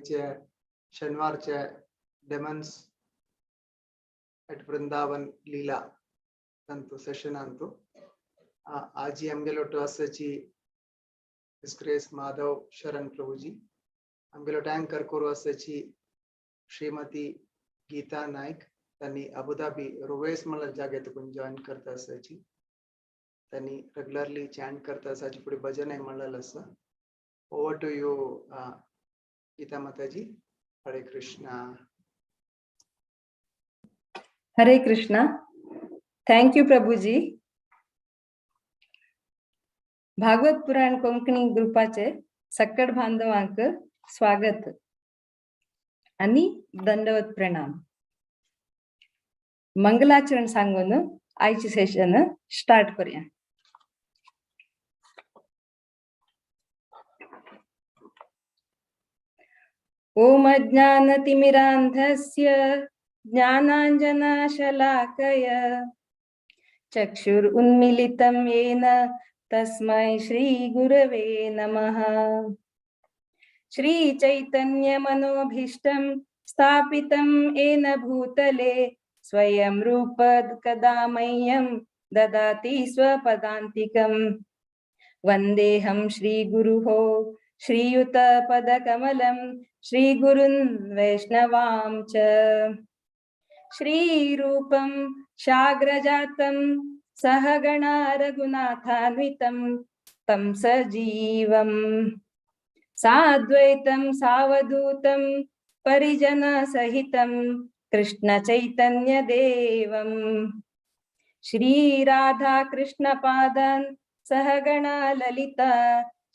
आयचे शनिवारचे Demons eight Vrindavan लीला तंतु session अंतु आजी आमगेलो टॉसची डिस्ग्रेस माधव शरण प्रभुजी आमगेलो टँकर करू असची श्रीमती गीता नाईक त्यांनी अबुधाबी रोवेस मला जागेत पण जॉईन करता असायची त्यांनी रेग्युलरली चॅन्ट करता असायची पुढे भजन आहे म्हणलं असं. ओव्हर टू यू गीता माताजी. हरे कृष्णा. हरे कृष्णा. थैंक यू प्रभुजी. भागवत पुराण कोंकणी ग्रुपाचे सक्कड बांधवांक स्वागत आणि दंडवत प्रणाम. मंगलाचरण सांगून आयची सेशन स्टार्ट करूया. ओम अज्ञानतिमिरान्धस्य ज्ञानाञ्जनशलाकय चक्षुरुन्मीलितं येन तस्मै श्रीगुरवे नमः. श्रीचैतन्यमनोभीष्टं स्थापितं येन भूतले स्वयं रूप कदा मह्यं ददाति स्वपदान्तिकम्. वन्देऽहं श्रीगुरुहो श्रीयुतपदकमलं श्रीगुरुन् वैष्णवां च. श्रीरूपं शाग्रजातं सहगणा रघुनाथान्वितं तं सजीवम् साद्वैतं सावधूतं परिजनसहितं कृष्णचैतन्यदेवम्. श्रीराधा कृष्णपादान् सहगणा ललिता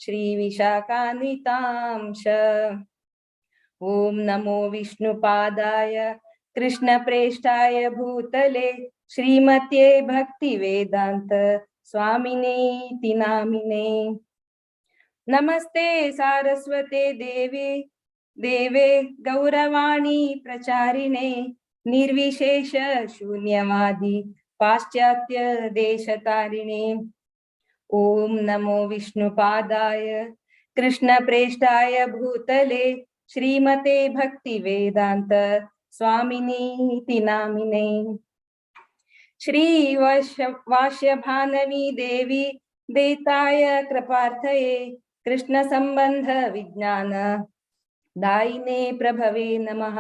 श्रीविशाखान्वितांश. ओम नमो विष्णुपादाय कृष्णप्रेष्ठाय भूतले श्रीमते भक्तिवेदांत स्वामिनेति नामिने. नमस्ते सारस्वते देवे गौरवाणी प्रचारिणे निर्विशेष शून्यवादी पाश्चात्य देशतारिणे. ओम नमो विष्णुपादाय कृष्णप्रेष्ठाय भूतले श्रीमते भक्तिवेदांत स्वामिनेति नामिने. श्री वाष्यभानवी देवी देताय कृपार्थये कृष्ण संबंध विज्ञान दायिने प्रभवे नमः.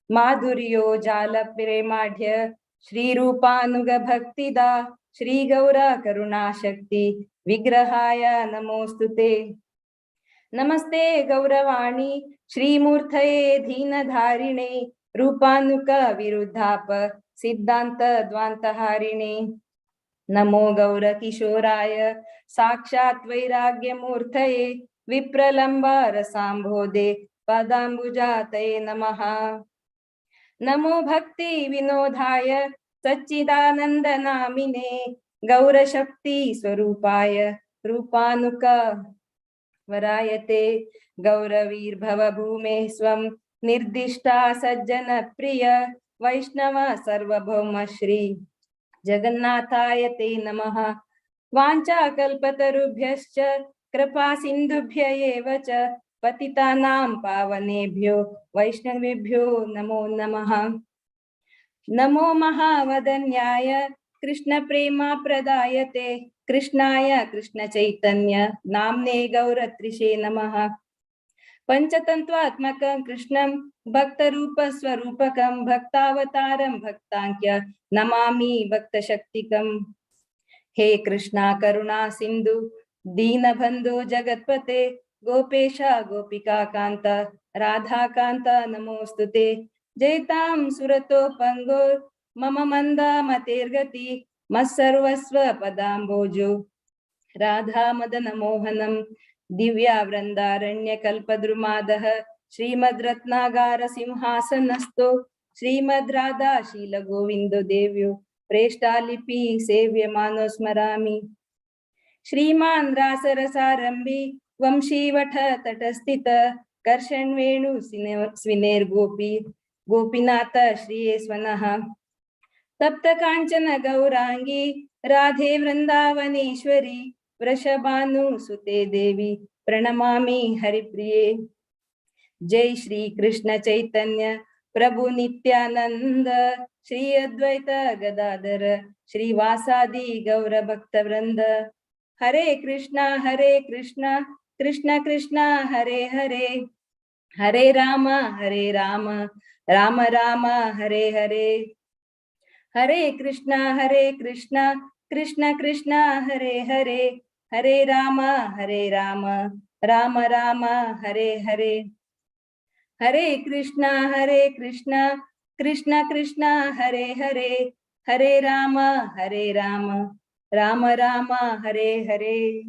माधुर्यो जाल प्रेमाढ्य श्रीरूपानुग भक्तिदा श्री गौरा करुणा शक्ति विग्रहाय नमोस्तुते. नमस्ते गौरवाणी श्रीमूर्तये दीनधारिणे रूपानुक विरुद्धाप सिद्धांत द्वांतहारिणे. नमो गौर किशोराय साक्षात् वैराग्यमूर्तये विप्रलंबार सांभोदे पदाम्बुजातये नमः. नमो भक्ति विनोदाय सच्चिदानंद नामिने गौरशक्ति स्वरूपाय रूपानुक वरायते. गौरवीर्भव भूमे स्वं निर्दिष्टा सज्जन प्रिय वैष्णव सार्वभौम श्री जगन्नाथाय ते नमः. वाञ्छा कल्पतरुभ्यश्च कृपा सिन्धुभ्य एव च पतितानां पावनेभ्यो वैष्णवेभ्यो नमो नमः. नमो महावदन्याय कृष्ण प्रेमा प्रदायते कृष्णाय कृष्ण चैतन्य नाम्ने गौरत्रिषे नमः. पंचतत्वात्मकं कृष्णं भक्तरूप स्वरूपकं भक्तावतारं भक्तांक्य नमामि भक्तशक्तिकम्. हे कृष्णा करुणा सिंधु दीनबंधु जगत्पते गोपेश गोपिका कांत राधा कांत नमोस्तुते. जयतां सुरतो पंगो मम मंदा मतेर्गति मत्सर्वस्व पदाम्भोजो राधा मदन मोहनम. दिव्या वृंदारण्य कल्पद्रुमादः श्रीमद् रत्नागार सिंहासनस्थो श्रीमद् राधा शील गोविंदो देव्यो प्रेष्ठालिपि सेव्यमानो स्मरामि. श्रीमान् रासरसारंभी वंशीवठ तटस्थित कर्षण वेणु स्विनेर्गोपी गोपीनाथ श्रीयेस्वनः. तप्त कांचन गौरांगी राधे वृंदावनेश्वरी वृषभानुसुते देवी प्रणमामि हरिप्रिये. जय श्री कृष्ण चैतन्य प्रभु नित्यानंद श्री अद्वैत गदाधर श्रीवासादि गौर भक्त वृंद। हरे कृष्णा कृष्ण कृष्ण हरे हरे, हरे राम राम राम हरे हरे। हरे कृष्णा कृष्ण कृष्ण हरे हरे, हरे राम राम राम हरे हरे। हरे कृष्णा कृष्ण कृष्ण हरे हरे, हरे राम राम राम हरे हरे।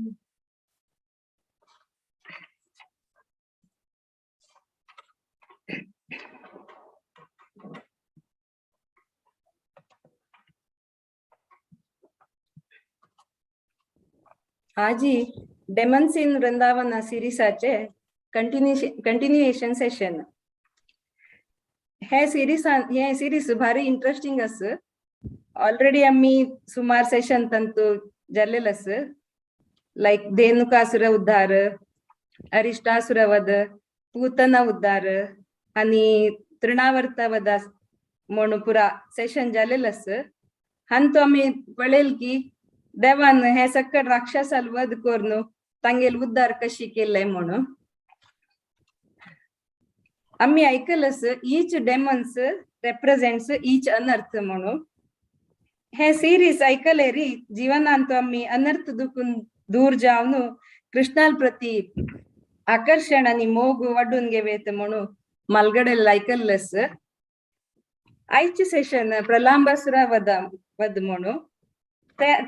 आजी डेमन्स इन वृंदावन सिरीसाचे कंटिन्युएशन सेशन। हे सिरीज भारी इंटरेस्टिंग अस। ऑलरेडी आम्ही सुमार सेशन तंतु जाल्लेले अस, लाईक धेनुकासुर उद्धार, अरिष्टासुर वध, पूतना उद्धार आणि तृणावर्त वध म्हणून पुरा सेशन जाल्लेले अस। हांतू आम्ही पळेल की देवान हे सकट राक्षसाल वध करून तांगेल उद्धार कशी केले म्हणून आम्ही ऐकलंस ईच डेमन्स रेप्रेझेंट्स ईच अनर्थ म्हणून। हे सिरीज ऐकले री जीवनांत आम्ही अनर्थ दुखून दूर जाऊन कृष्णाल प्रती आकर्षण आणि मोग वाढून घेवेत म्हणून मालगडेल ऐकलंस। आयचे सेशन प्रलांबासुरा वध म्हणून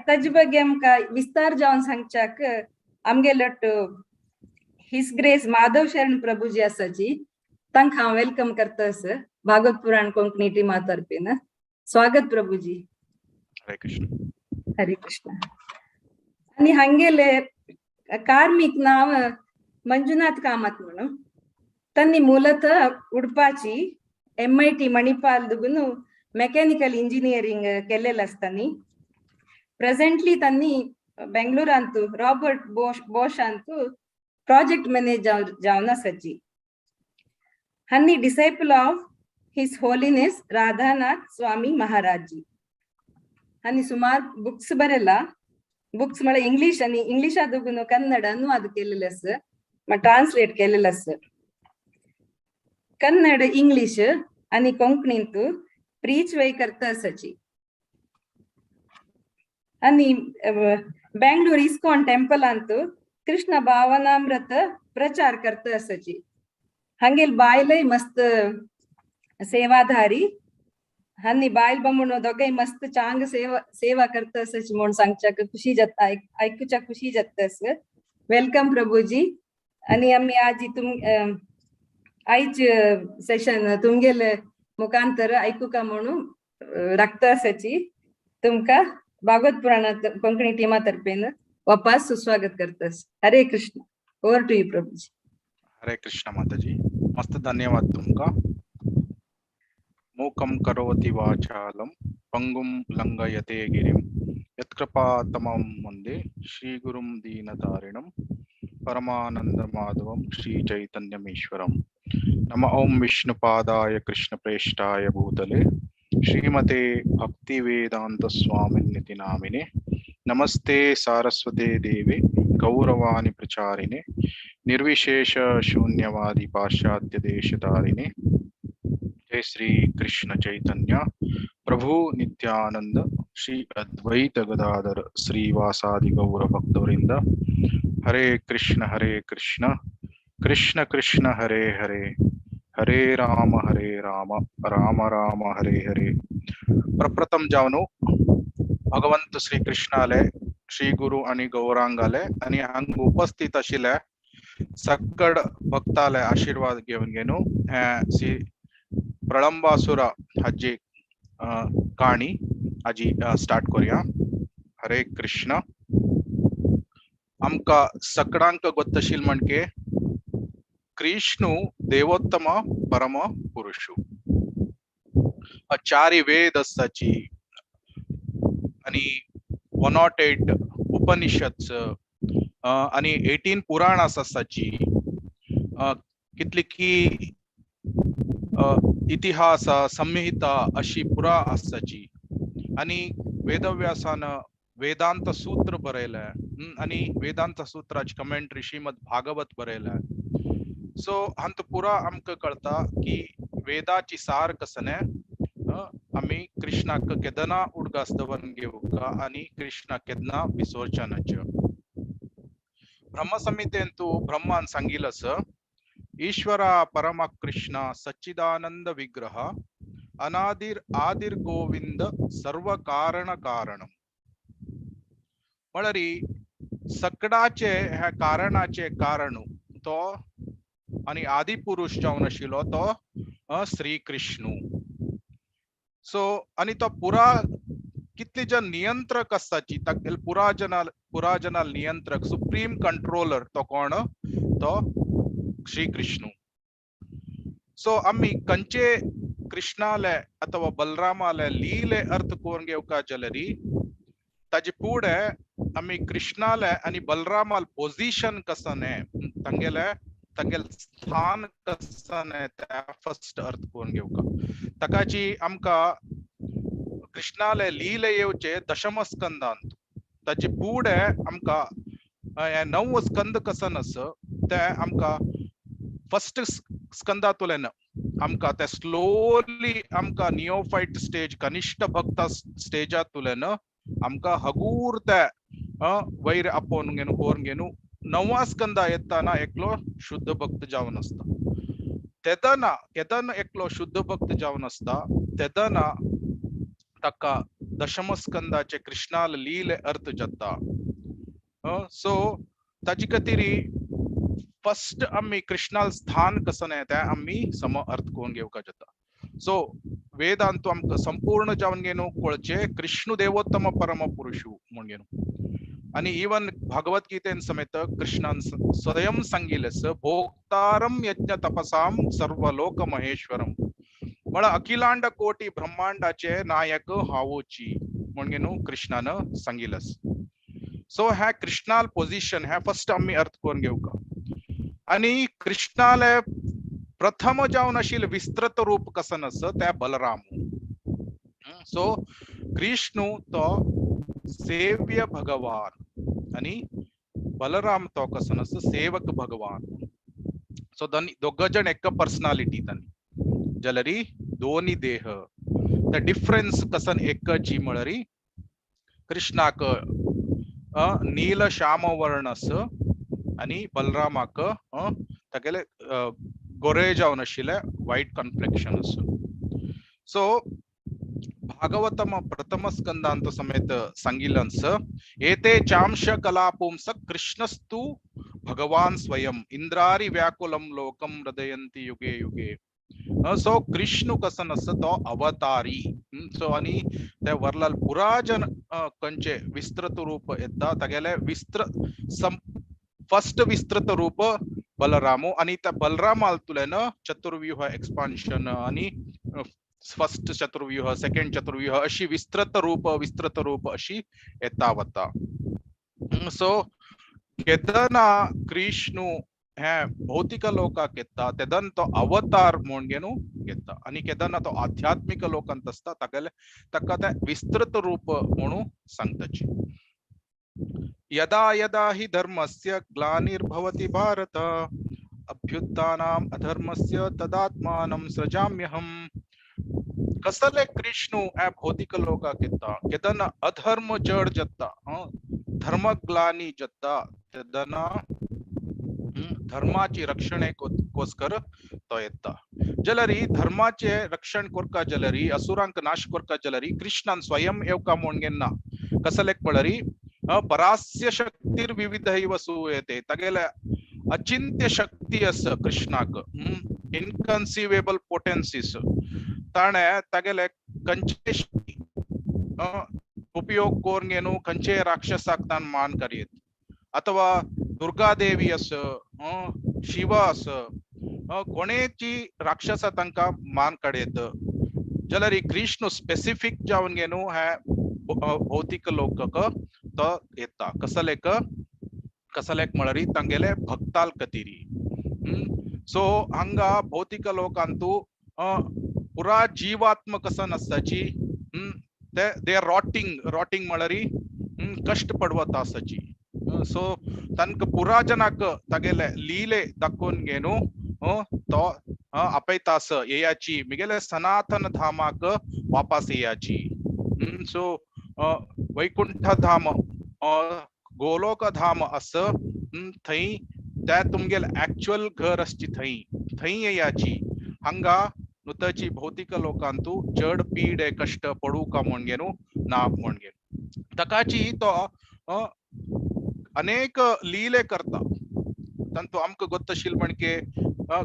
ताजे ಬಗ್ಗೆ आमका विस्तार जावन सांगच्याक आमगे लट हिस ग्रेस माधव शरण प्रभुजी आसाची, तांक हांव वेलकम करतास भागवत पुराण कोंकणी टीमा तर्फेन। स्वागत प्रभुजी। हरे कृष्ण। हरे कृष्ण। आणि हांगेले कार्मिक नाव मंजुनाथ कामत म्हणून तन्नी ಮೂಲತಃ उडपाची MIT मणिपाल दुगुनु मेकॅनिकल इंजिनियरिंग केलेलं असतानी प्रेझेंटली त्यांनी बेंगळुरांतू रॉबर्ट बोश अंतू प्रोजेक्ट मॅनेजर जावन आसाची। हन्नी disciple of his holiness Radhanath Swami Maharaj ji. हन्नी सुमार बुक्स बरेला, बुक्स म्हळ्यार इंग्लिश आणि इंग्लिशा दुगुनु कन्नड अनुवाद केलेले अस, ट्रान्सलेट केलेले अस। कन्नड इंग्लिश आणि कोंकणींतू प्रीच वय करता आसाची। आणि बेंगळूर इस्कॉन टेंपल अंतू कृष्ण भावनामृत प्रचार करता आसाची। हंगेल बायलय मस्त सेवाधारी, हन्नी बायल बमून दोगय मस्त चांग सेवा करता आसाची म्हणून सांगच्याक खुशी जाता, ऐकूच्या खुशी जाता अस। वेलकम प्रभुजी। आणि आम्ही आज आयच सेशन तुमगेल मुखांतर ऐकूका म्हणून राखता आसाची। तुमका भागवत पुराण कोंकणी टीमा तर्फेन वापस सुस्वागत करतास। हरे कृष्ण। ओवर टू यू प्रभुजी। हरे कृष्ण माताजी, मस्त धन्यवाद तुमका। मूकं करोति वाचालं पंगुं लंघयते गिरिं यत्कृपातमं वन्दे श्रीगुरुं दीनतारिणं परमानन्दमाधवं श्रीचैतन्यमीश्वरम्। नमः ओं विष्णुपादाय कृष्णप्रेष्ठाय भूतले श्रीमते भक्तिवेदांत स्वामिनिति नामिने नमस्ते सारस्वते देवे गौरवाणी प्रचारिणे निर्विशेष शून्यवादी पाश्चात्य देशतारिणे। जय श्री कृष्ण चैतन्य प्रभु नित्यानंद श्री अद्वैत गदाधर श्रीवासादि गौर भक्तवृंद। हरे कृष्ण कृष्ण कृष्ण हरे हरे, हरे राम राम राम हरे हरे। प्रप्रथम जावनु भगवंत श्री कृष्णाले श्री गुरु आणि गौरांगाले आणि हांग उपस्थित आशिल्ले सकड भक्ताले आशीर्वाद घेवन गेनु श्री प्रलंबासुर हाजी काणी आजी स्टार्ट करूया। हरे कृष्ण। आमका सकडांक गोत्तशील म्हणके कृष्णु देवोत्तम परम पुरुषु, चारी वेद आसाची आणि 108 उपनिषद्स आणि 18 पुराण आसाची, कितलिकी इतिहास संहिता अशी पुरा आसाची आणि वेदव्यासान वेदांत सूत्र बरयलाय आणि वेदांत सूत्राची कमेंट्री श्रीमद भागवत बरयलाय. सो हंत पुरा आमक कळता की वेदाची सार कसने आम्ही कृष्णाक केदना उडगास्तवन घेऊका आणि कृष्णा केदना विसर्जनाच. ब्रह्मसंहितेंतू ब्रह्मान सांगिलस ईश्वरा परम कृष्ण सच्चिदानंद विग्रह अनादिर आदिर गोविंद सर्व कारण कारण. म्हळरी सगळ्याचे ह्या कारणाचे कारण तो आणि आदि पुरुष जावन आशिल्लो तो श्री कृष्ण. सो आणि तो पुरा कितले जन नियंत्रक आसताची तागेल पुराजनाल नियंत्रक सुप्रीम कंट्रोलर तो कोण तो श्री कृष्ण. सो आम्ही कंचे कृष्णाले अथवा बलरामाले लीले अर्थ कोण घेवका जलरी ताजे पुढे आम्ही कृष्णाले आणि बलरामाल पोझिशन कसने तांगेल स्थान कसने त्या फर्स्ट अर्थ कोण घेवका. ताकाची आमका कृष्णाले लीले येवचे दशम स्कंदांत ताजे पुढे आमका 9 स्कंद कसन अस ते आमका फर्स्ट स्कंदातुलेन आमका ते स्लोली आमका निओफाइट स्टेज कनिष्ठ भक्त स्टेजातुलेन आमका हगूर ते वैर आपोवन घेवन होवन घेवन 9वा स्कंदा येताना एकलो शुद्ध भक्त जावन असता. तेदना एकलो शुद्ध भक्त जावन असता तेदना ताका दशम स्कंदाचे कृष्णाल लीले अर्थ जाता. सो ताची खातीर फर्स्ट आम्ही कृष्णाल स्थान कसं आहे त्या आम्ही सम अर्थ कोण घेवका जाता. सो वेदांत आमकां संपूर्ण जावन घेवन कळचे कृष्ण देवोत्तम परम पुरुष म्हण घेवन. आणि इवन भगवत गीतेन समेत कृष्णान स्वयं सांगिल्लेस भोक्तारम यज्ञ तपसाम सर्वलोक महेश्वरम म्हण अखिलांड कोटी ब्रह्मांडाचे नायक हावोची म्हणून कृष्णानं सांगिल्लेस. सो ह्या कृष्णाल पोझिशन ह्या फर्स्ट आम्ही अर्थ कोण घेवका. आणि कृष्णाले प्रथम जावन आशिल्ले विस्तृत रूप कसन अस त्या बलराम. सो कृष्ण तो सेव्य भगवान आणि बलराम तो कसन अस सेवक भगवान. सो दोघ जण एक पर्सनालिटी तांनी जलरी दोन्ही देह द डिफरन्स कसन एकची म्हळरी कृष्णाक नील श्याम वर्णस आणि बलरामाक तागेले गोरे जावन आशिल्ले व्हाईट कॉम्प्लेक्शन अस. सो भागवतम प्रथम स्कंदांत समेत सांगिल्लंस एते चांश कलापुंस कृष्णस्तु भगवान स्वयं इंद्रारी व्याकुलम लोकम हृदयंती युगे युगे. सो कृष्ण कसन अस तो अवतारी. सो आणि त्या वरलाल पुराजन कंचे विस्तृत रूप येता तागेले फर्स्ट विस्तृत रूप बलरामो आणि त्या बलरामाल तुलेन चतुर्व्यूह एक्सपान्शन आणि फर्स्ट चतुर्व्यूह सेकंड चतुर्व्यूह अशी विस्तृत रूप अशी येता वता. सो केदना कृष्ण हे भौतिक लोकाक येता तेदन तो अवतार म्हण घेवन घेता आणि केदना तो आध्यात्मिक लोकांत असता ताका ते विस्तृत रूप म्हणून सांगताची. यदा यदा हि धर्मस्य ग्लानिर्भवति भारत अभ्युत्थानम् अधर्मस्य तदात्मानं सृजाम्यहम्. कसले कृष्ण ए भौतिक लोकाक येता केदन अधर्म चढ जत्ता धर्म ग्लानी जत्ता तेदना धर्माची रक्षणेकोस्कर तो येता. जलरी धर्माचे रक्षण कोरका जलरी असुरांक नाश कोरका जलरी कृष्णान स्वयं येवका म्हण घेन्ना कसलेक पळरी परास्य शक्तीर विविध सूयते तागेले अचिंत्य शक्ती अस कृष्णाक इनकन्सिवेबल पोटेन्सीस ताणे तागेले कंचे उपयोग कोरून घेवन खंयचे राक्षसाक तान मान करीत अथवा दुर्गादेवी अस शिव अस कोणेची राक्षस तांकां मान काडयत जाल्यार कृष्ण स्पेसिफिक जावन घेवन हे भौतिक लोकक तो येता कसलेक म्हळरी तांगेले भक्ताल कतिरी सो हांगा भौतिक लोकांतू पुरा जीवात्म कसन आसताची दे आर रॉटिंग म्हळ्यारी कष्ट पडवत आसताची सो तनक पुरा जनाक तागेले लीले दाखोवन घेनु तो आपयतास येयाची मिगेले सनातन धामाक वापस येयाची सो वैकुंठ धाम गोलोक धाम अस थंय त्या तुमगेल ऍक्च्युअल घर असची थंय येयाची हांगा नुताची भौतिक लोकांतू चड पीड कष्ट पडू का म्हणगेनु ना म्हणगेनु तकाची तो अनेक लीले करता तंतु आमक गोत्तशील म्हणके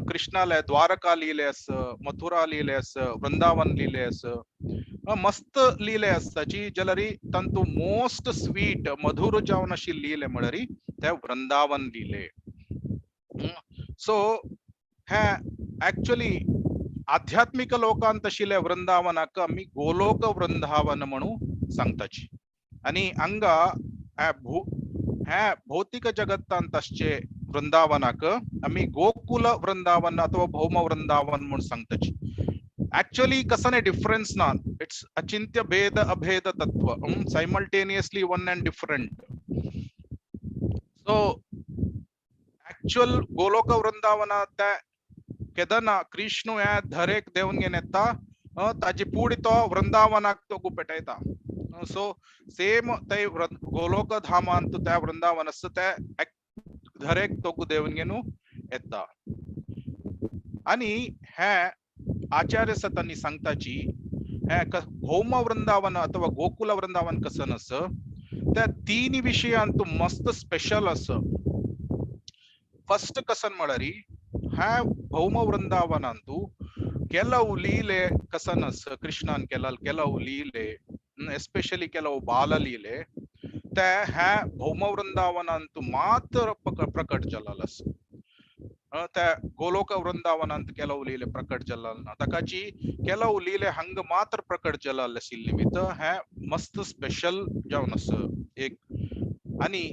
कृष्णाले द्वारका लीले अस मथुरा लीले अस वृंदावन लीले अस मस्त लीले असताची जलरी तंतु मोस्ट स्वीट मधुर जावन अशी लीले म्हळरी ते वृंदावन लीले सो हे ऍक्च्युअली आध्यात्मिक लोकांत आशिल्ले वृंदावनाक आमी गोलोक वृंदावन म्हणून सांगताची आणि हांगा हे भौतिक जगतांत आसचे वृंदावनाक आमी गोकुल वृंदावन अथवा भौम वृंदावन म्हणून सांगताची actually कसने डिफरेंस ना इट्स अचिंत्य भेद अभेद तत्व simultaneously one and different so actual Golok वृंदावनात केदना कृष्ण या धरेक देवन घेन येता ताजी पुढे तो वृंदावनाक तो गुपेटयता सो सेम ते गोलोक धामांत त्या वृंदावन असत त्या धरेक तो देवन घेनु येता आणि हे आचार्य सतांनी सांगताची हे भौम वृंदावन अथवा गोकुल वृंदावन कसं नस त्या तीन विषयांतू मस्त स्पेशल अस फर्स्ट कसन म्हळरी हे भौम वृंदावनांतू ಕೆಲವು ಲೀಲೆ ಕಸನಸ್ ಕೃಷ್ಣನ್ ಕೆಲವು ಲೀಲೆ ಎಸ್ಪೆಷಲಿ ಕೆಲವು ಬಾಲ ಲೀಲೆ ते ह्या भौम वृंदावनांत मात्र प्रकट जल्लस त्या गोलोक वृंदावनांत ಕೆಲವು ಲೀಲೆ प्रकट जल्लल ना तकाची ಕೆಲವು ಲೀಲೆ हंग मात्र प्रकट जल्लल असिल निमित्त हे मस्त स्पेशल जावन अस एक आणि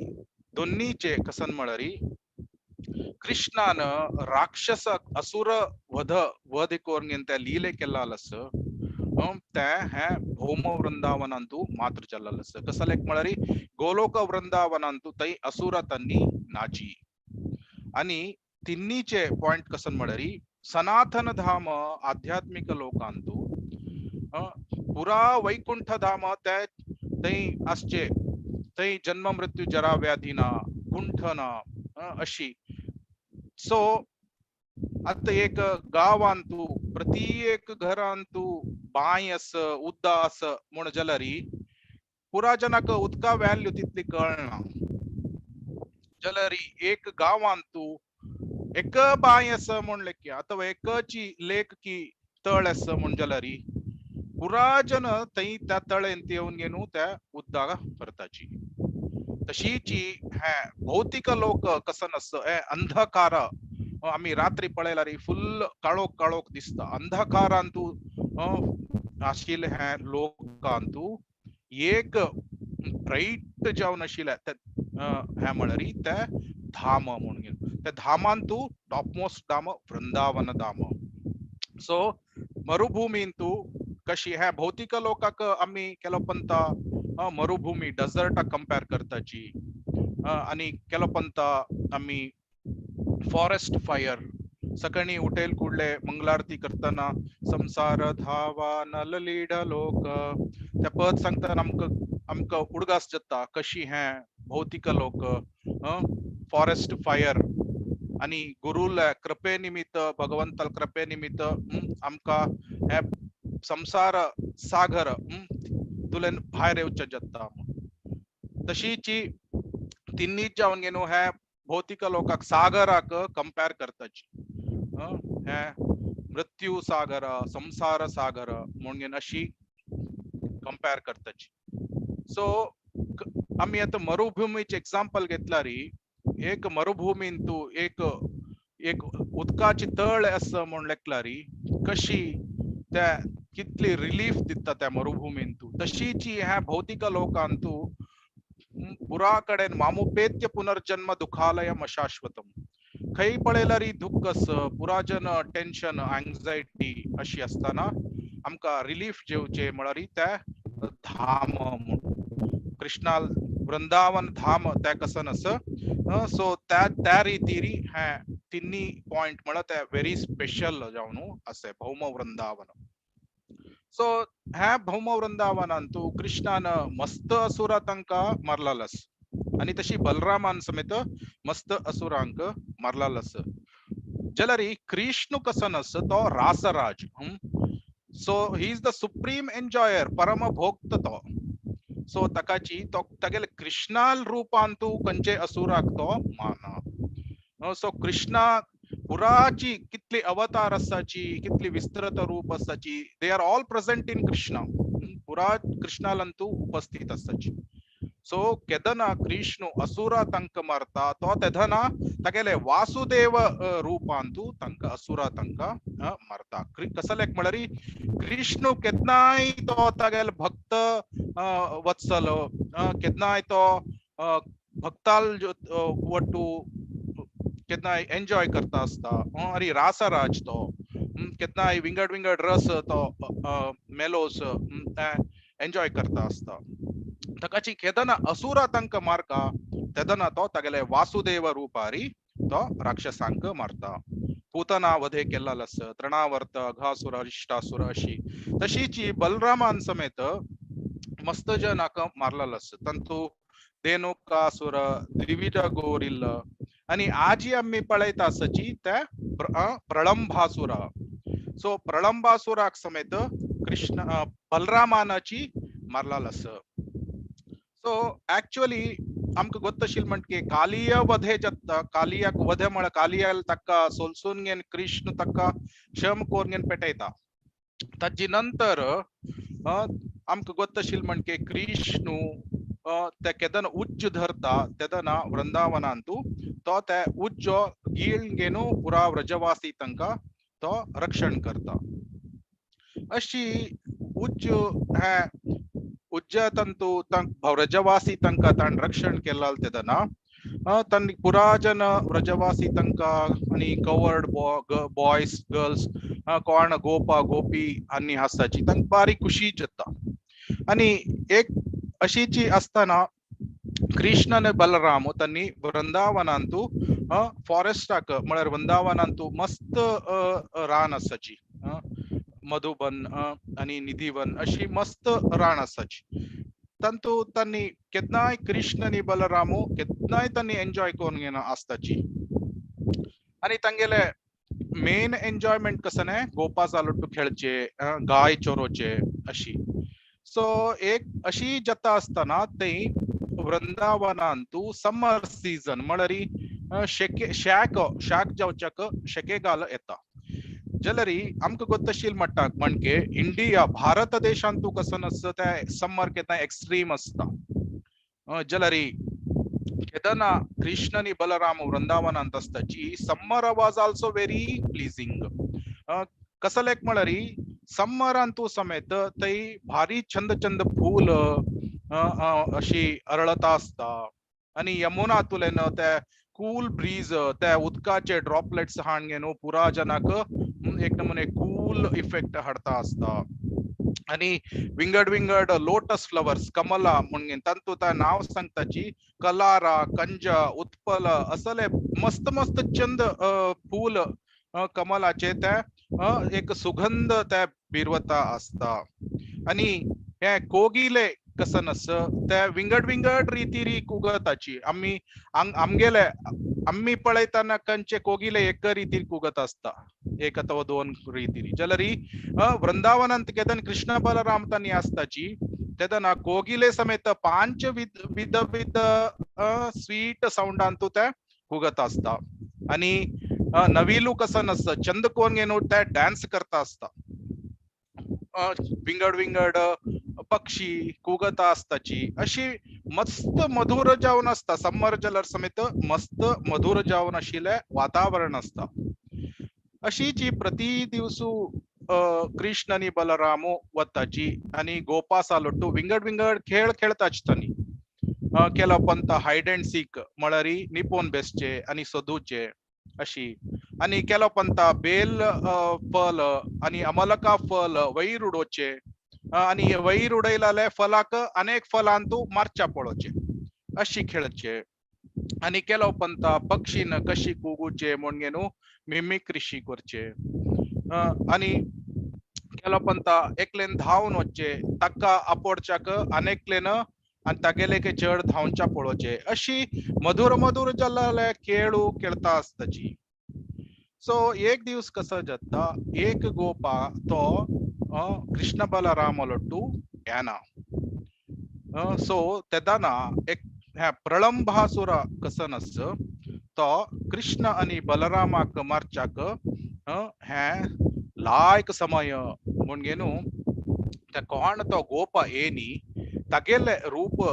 दोन्हीचे कसन म्हळरी कृष्णान राक्षस असुर वध कोरंगेन त्या लीले केलालस त्या हे भौम वृंदावनांतू मात्र जल्लस कसलेक म्हळरी गोलोक वृंदावनांतू तै असुर तन्नी नाची आणि तिन्नीचे पॉइंट कसन म्हळरी सनातन धाम आध्यात्मिक लोकांतू पुरा वैकुंठ धाम त्या तै असचे तै जन्म मृत्यू जरा व्याधीना कुंठना अशी सो आता एक गावांतू प्रत्येक घरांतू बाय अस उद्दा अस म्हण जलरी पुरा जनाक उदका व्हॅल्यू तितली कळना जलरी एक गावांतू एक बाय अस म्हणले की अथवा एकची लेक की तळ अस म्हण जलरी पुरा जन थंय त्या तळेंत येवन घेनु त्या उद्दा करताची तशीची हे भौतिक लोक कसन अस अंधकार आम्ही रात्री पळयल्यारी फुल काळोख काळोख दिसता अंधकारांतू आशिल्ले हे लोकांतू एक ब्राईट जावन आशिल्ले हे म्हळरी ते धाम म्हणून त्या धामांतू टॉपमोस्ट धाम वृंदावन धाम सो मरुभूमींतू कशी ह्या भौतिक लोकांक आम्ही केलोपंत मरुभूमी डेझर्टाक कंपेर करताची आणि केलोपंत आम्ही फॉरेस्ट फायर सकाळी उठेल कुडले मंगलारती करताना संसार धावा नल लीड लोक त्या पद सांगताना आमक उडगास जाता कशी हे भौतिक लोक फॉरेस्ट फायर आणि गुरुल कृपे निमित्त भगवंताल कृपे निमित्त आमका हे संसार सागर तुलेन भायर येवचे जाता तशीची तिन्नी जावन घेनु हे भौतिक लोकांक सागराक कंपेर करताची हे मृत्यू सागर संसार सागर म्हणून अशी कंपेर करताची सो आम्ही आता मरुभूमीचे एक्झाम्पल घेतल्यारी एक मरुभूमींतू एक उदकाची तळ असं म्हण लेखल्यारी कशी त्या कितली रिलीफ दिता त्या मरुभूमींतू तशीची ह्या भौतिक लोकांतू पुरा कडेन मामुपेत्य पुनर्जन्म दुखालयम अशाश्वतम खै पळयल्यारी दुःख अस पुराजन टेन्शन एंजायटी अशी असताना आमका रिलीफ जेवचे म्हळ्यार त्या धाम म्हणून कृष्णा वृंदावन धाम त्या कसन अस सो त्या रितीरी हे तिन्ही पॉइंट म्हळ्यार त्या व्हेरी स्पेशल जावन असे भौम वृंदावन. सो ह्या भौम वृंदावनांतू कृष्णान मस्त असुरा तांका मारलालस आणि तशी बलरामान समेत मस्त असुरांक मारलालस. जलरी कृष्ण कसनस तो रासराज. So he is the supreme enjoyer परम भोक्त तो. सो तकाची तो तगेले कृष्णाल रूपांतू कंचे असुराक तो माना. सो कृष्णा पुराची कितली अवतार असाची कितली विस्तृत रूप असाची they are all present in Krishna. पुरा कृष्णालंतू उपस्थित असाची. सो केदना कृष्ण असुरा तंक मारता तो तेदना तगेले वासुदेव रूपांतू तंक असुरा तंक मारता. कसलेक म्हळ्यारी कृष्ण केदनाय तो तगेल भक्त वत्सल केदनाय तो भक्ताल वटू केदनाय एन्जॉय करता असता. अरे रासराज तो केदनाय विंगड विंगड रस तो मेलोस एन्जॉय करता असता. तकाची केदना असुरा तंक मारका तेदना तो तगेले वासुदेव रूपारी तो राक्षसांक मारता. पूतना वधे केल्लालस तृणावर्त अघासुर अरिष्टासुर अशी तशीची बलरामान समेत मस्त जनाक मारलालस. तंतु धेनुकासुर द्विविध गोरिल आणि आजी आम्ही पळयता सची त्या प्रलंबासुर. सो प्रलंबासुराक समेत कृष्ण बलरामानाची मारलालस. सो एक्चुअली आमक गोत्तशिल म्हणके कालिया वधे जत्ता कालियाक वधे म्हळ कालियाल तक्का सोलसून घेन कृष्ण तक्का क्षम कोरगेन पेटयता. ताजी नंतर आमक गोत्तशिल म्हणके कृष्ण ते केदन उच्च धरता तेदना वृंदावनांतू तो ते उच्च गीळ घेनु पुरा व्रजवासी तंका तो रक्षण करता. अशी उच्च हे उज्जतंतु व्रजवासी तंका ताण रक्षण केलाल तेदना तन पुराजन व्रजवासी तंका आणि कवर्ड बॉयज गर्ल्स कोण गोपा गोपी आणि हासाची तंक बारी खुशी जाता. आणि एक अशीची असताना कृष्ण आणि बलराम त्यांनी वृंदावनांतू फॉरेस्टाक म्हळ्यार वृंदावनांतू मस्त रान असाची मधुबन आणि निधीवन अशी मस्त रान असाची. तंतु त्यांनी केदनाय कृष्ण आणि बलरामो केदनाय त्यांनी एन्जॉय करून घेणं असताची. आणि तांगेले मेन एन्जॉयमेंट कसं नाही गोपा चालुट्टू खेळचे गाय चोरोचे अशी. सो एक अशी जता असताना ते वृंदावनांतू समर सीजन म्हळ्यारी शाक जावच्याक शेकेगाल येता. जलरी आमक गोत्तशील मट्टाक म्हणके इंडिया भारत देशांतू कसं नसतं त्या समर केतना एक्स्ट्रीम असता. जलरी केदना कृष्ण आणि बलराम वृंदावनांत असताची समर वॉज ऑल्सो व्हेरी प्लीजिंग. कसलेक म्हळ्यारी समरांतू समेत तै भारी चंद चंद फूल अशी अरळता असता. आणि यमुना तुलेन त्या कूल ब्रीज त्या उदकाचे ड्रॉपलेट्स हाण घेन पुरा जनाक एक नमुने कूल इफेक्ट हाडता असता. आणि विंगड विंगड लोटस फ्लवर्स कमला म्हणून तंतु त्या नाव सांगताची कलारा कंजा उत्पल असले मस्त मस्त चंद फूल कमलाचे त्या एक सुगंध त्या बिरवता असता. आणि हे कोगिले कसं नस त्या विंगड विंगड रीतीरी कुगताची आम्ही आमगेले आम्ही पळयताना कंचे कोगिले एक रीतीर कुगत असता एक अथवा दोन रीतीरी. जलरी वृंदावनांत केदन कृष्ण बलराम तांनी असताची तेदना कोगिले समेत 5 विध विध स्वीट साऊंडांतू त्या कुगत असता. आणि नवीलू कसं नसतं चंद कोण घेऊन त्या डान्स करता असता. विंगड विंगड पक्षी कुगता असताची अशी मस्त मधुर जावन असता. समर जलर समेत मस्त मधुर जावन आशिल्ले वातावरण असता. अशी जी प्रति दिवसू कृष्ण आणि बलरामो वताची आणि गोपा सालोट्टू विंगड विंगड खेळ खेळताच तांणी केला पंत हायड अँड सीक म्हळ्यारी निपोन बेसचे आणि सोदूचे अशी आणि केलो पंता बेल फल आणि अमलका फल वैर उडोचे आणि हे वैर उडयलाले फलाक अनेक फलांतू मारच्या पळोचे अशी खेळचे आणि केलो पंता पक्षीन कशी कुगूचे म्हणगेनु मिमिक्री करचे आणि केलो पंता एकलेन धावून वच्चे तक्का अपोडच्याक अनेकलेन आणि तागेलेके चढ धावच्या पळोचे अशी मधुर मधुर जल्लाले खेळू खेळता असताची सो एक दिवस कसं जाता एक गोपा तो कृष्ण बलरामलट्टू याना सो तेदाना एक ह्या प्रलंबासुर कसं नस तो कृष्ण आणि बलरामाक मारच्याक हे लायक समय म्हणगेनु त्या कोण तो गोपा येनी तागेले रूप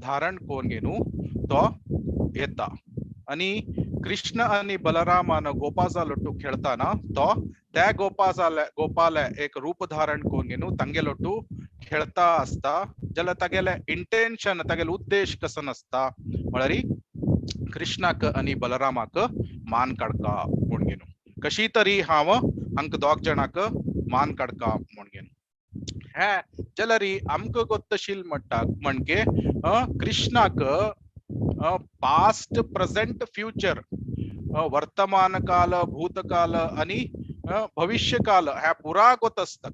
धारण कोणगेनु तो येता आणि कृष्ण आणि बलरामान गोपाचा लट्टू खेळताना तो त्या गोपाला एक रूप धारण कोणगेनु तंगे लट्टू खेळता असता जला तगेले इंटेन्शन तगेले उद्देश कसं नसता म्हळरी कृष्णाक आणि बलरामाक मान काडका म्हणगेनु कशी तरी हांव अंक दोग जणाक मान काडका म्हणगेनु हे जलरी आमक गोत्तशील म्हणटाक म्हणके कृष्णाक पास्ट प्रेजेंट फ्युचर वर्तमान काल भूतकाल आणि भविष्य काल ह्या पुरा गोत असता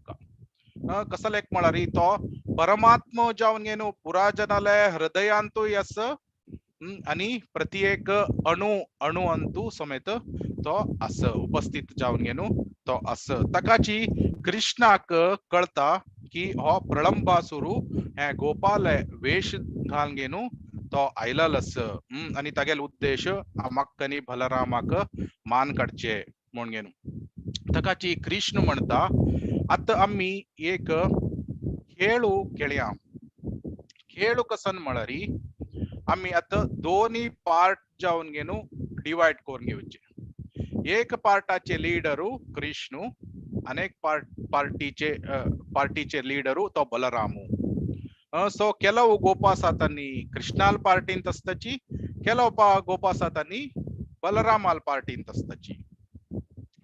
कसं लेख म्हळारी तो परमात्मा जावन गेनु पुरा जनाले हृदयांतू यस आणि प्रत्येक अणु अंतू समेत तो अस उपस्थित जावन गेनु तो अस तकाची कृष्णाक कळता की हो प्रलंबासुरू हे गोपाल वेश घाल गेनु तो आयलालस आणि तागेल उद्देश अमक्कनी बलरामाक मान काडचे म्हणगेनु तकाची कृष्ण म्हणता आता आम्ही एक खेळू खेळया खेळू कसन म्हळरी आम्ही आता दोन्ही पार्ट जाऊन गेनु डिवाइड करून घेवचे एक पार्टाचे लीडरू कृष्णू अनेक पार्टीचे लीडरू तो बलरामू सो ಕೆಲವು ಗೋಪಾಸಾತನಿ ಕೃಷ್ಣಾಲ್ ಪಾರ್ಟಿ ಅಂತ ಅಸ್ತಚಿ ಕೆಲವು ಗೋಪಾಸಾತನಿ ಬಲರಾಮಾಲ್ ಪಾರ್ಟಿ ಅಂತ ಅಸ್ತಚಿ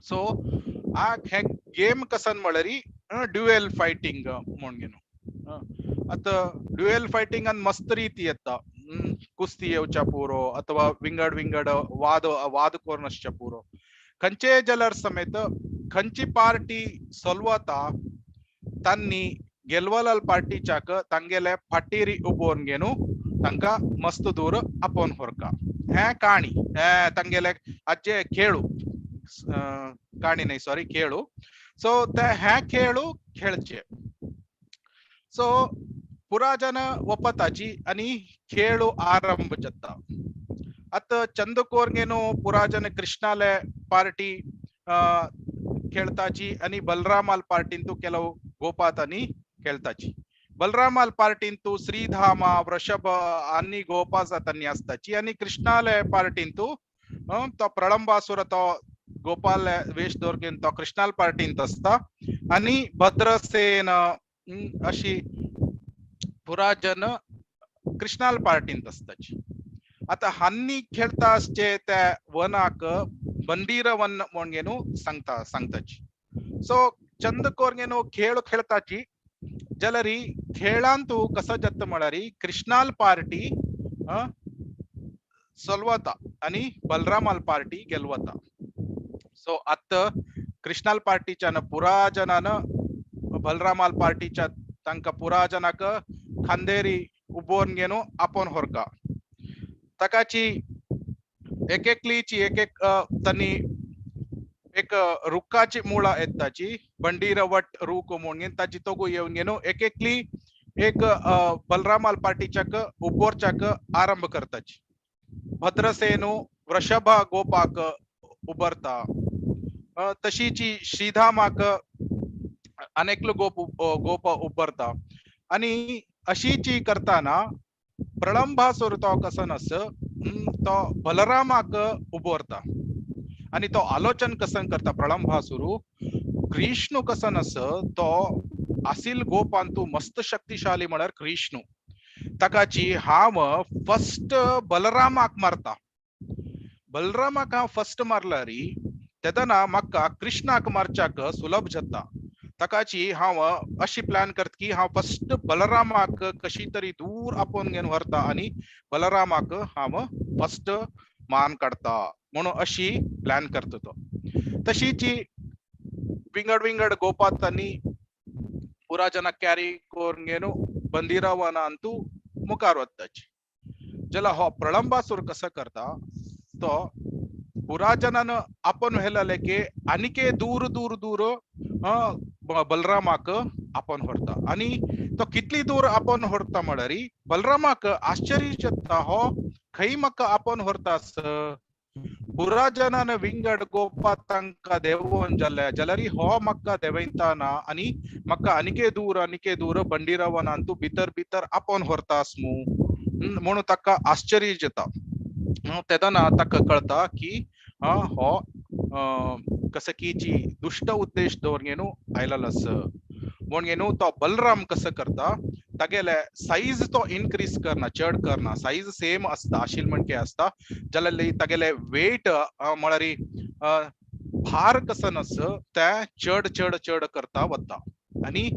सो आ गेम कसन म्हळरी ड्युएल फायटिंग म्हणगेनु आता ड्युएल फायटिंग अन मस्त रीती येता कुस्ती येवच्या पुरो अथवा विंगड वाद कोर्नसच्या पुरो खंचे जलर समेत खंची पार्टी सोलवता तन्नी ಗೆಲ್ವಲಲ್ ಪಾರ್ಟಿ ಚಾಕ ತಂಗೆಲೆ ಫಟ್ಟಿರಿ ಉಬೋನ್ಗೆನು ತಂಕ ಮಸ್ತ್ ದೂರ ಅಪೋನ್ ಹೊರಕ ಹೇ ಕಾಣಿ ತಂಗೆಲೆ ಅಜ್ಜೆ ಕೇಳು ಕಾಣಿ ನೈ ಸಾರಿ ಕೇಳು सो त्या ह्या खेळू खेळचे सो पुराजन वपताची आणि खेळू आरंभ जाता आता चंदकोरगेनो पुराजन कृष्णाले पार्टी खेळताची आणि बलरामाल पार्टींतू ಕೆಲವು गोपातानी खेळताची बलरामाल पार्टींतू श्रीधाम वृषभ आणि गोपासातानी असताची आणि कृष्णाले पार्टींतू तो प्रलंबासुर तो गोपाल वेश दोरगेन तो कृष्णाल पार्टींत असता आणि भद्रसेन अशी पुराजन कृष्णाल पार्टींत असताची आता हान्नी खेळता असचे त्या वनाक बंदीर वन म्हणगेनु सांगताची सो चंदकोरगेनु खेळ खेळताची जलरी खेळांतू कसं जत्त म्हळरी कृष्णाल पार्टी सोलवता आणि बलरामाल पार्टी गेलवता सो आता कृष्णाल पार्टीच्या पुराजनान बलरामाल पार्टीच्या तांका पुराजनाक खांदेरी उबोन गेनु आपण होरका तकाची एकेकलीची एक तनी एक रुक्काची मुळा येताची बंडीरवट रूक म्हणून ताची तोगू येऊन गेनो एकेकली एक बलरामाल पार्टीच्याक उबोरच्याक आरंभ करताची भद्रसेनु वृषभ गोपाक उबरता तशीची श्रीधामाक अनेकलो गोप उबरता आणि अशीची करताना प्रलंबासुर तो कसं नस तो बलरामाक उबोरता आणि तो आलोचन कसं करता प्रलंबासुरू कृष्ण कसं नस तो आसिल गोपांतू मस्त शक्तिशाली म्हणर कृष्ण तकाची हाव फर्स्ट बलरामाक मारता बलरामाक हांव फर्स्ट मारला री तेदना म्हाका कृष्णाक मारच्याक सुलभ जाता ताकाची हांव अशी प्लॅन करता की हांव फर्स्ट बलरामाक कशी तरी दूर आपोवन घेवन व्हरता आनी बलरामाक हांव फर्स्ट मान काडता म्हणून अशी प्लॅन करता तो तशीची विंगड विंगड गोपातांनी पुरा जना कॅरी करून घेवन बंदिरावाना अंतू मुखार वताची जाल्यार हो प्रलंबासूर कसं करता तो पुरा जनान आपण व्हेलेले की आनिके दूर दूर दूर बलरामाक आपण व्हरता आणि तो कितली दूर आपण व्हरता म्हळ्यार बलरामाक आश्चर्य जाता हो खंय म्हाका आपण व्हरतास पुरा जनान विंगड गोपा तांकां देंवोवन जाल्यार हो म्हाका देंवयताना आनी म्हाका आनिके दूर बंदिरावनान तूं भितर भितर आपण व्हरतास म्हणून ताका आश्चर्य जाता तेदना ताका कळता की हो कसकीची दुष्ट उद्देश दवरून आयलास म्हणून तो बलराम कसं करता तागेले साईज तो इनक्रीज करना चड करना साईज सेम असता आशिल म्हणके असता जाल्यार तागेले वेट म्हळ्यार भार कसं नस ते चड चड चड करता वता आणि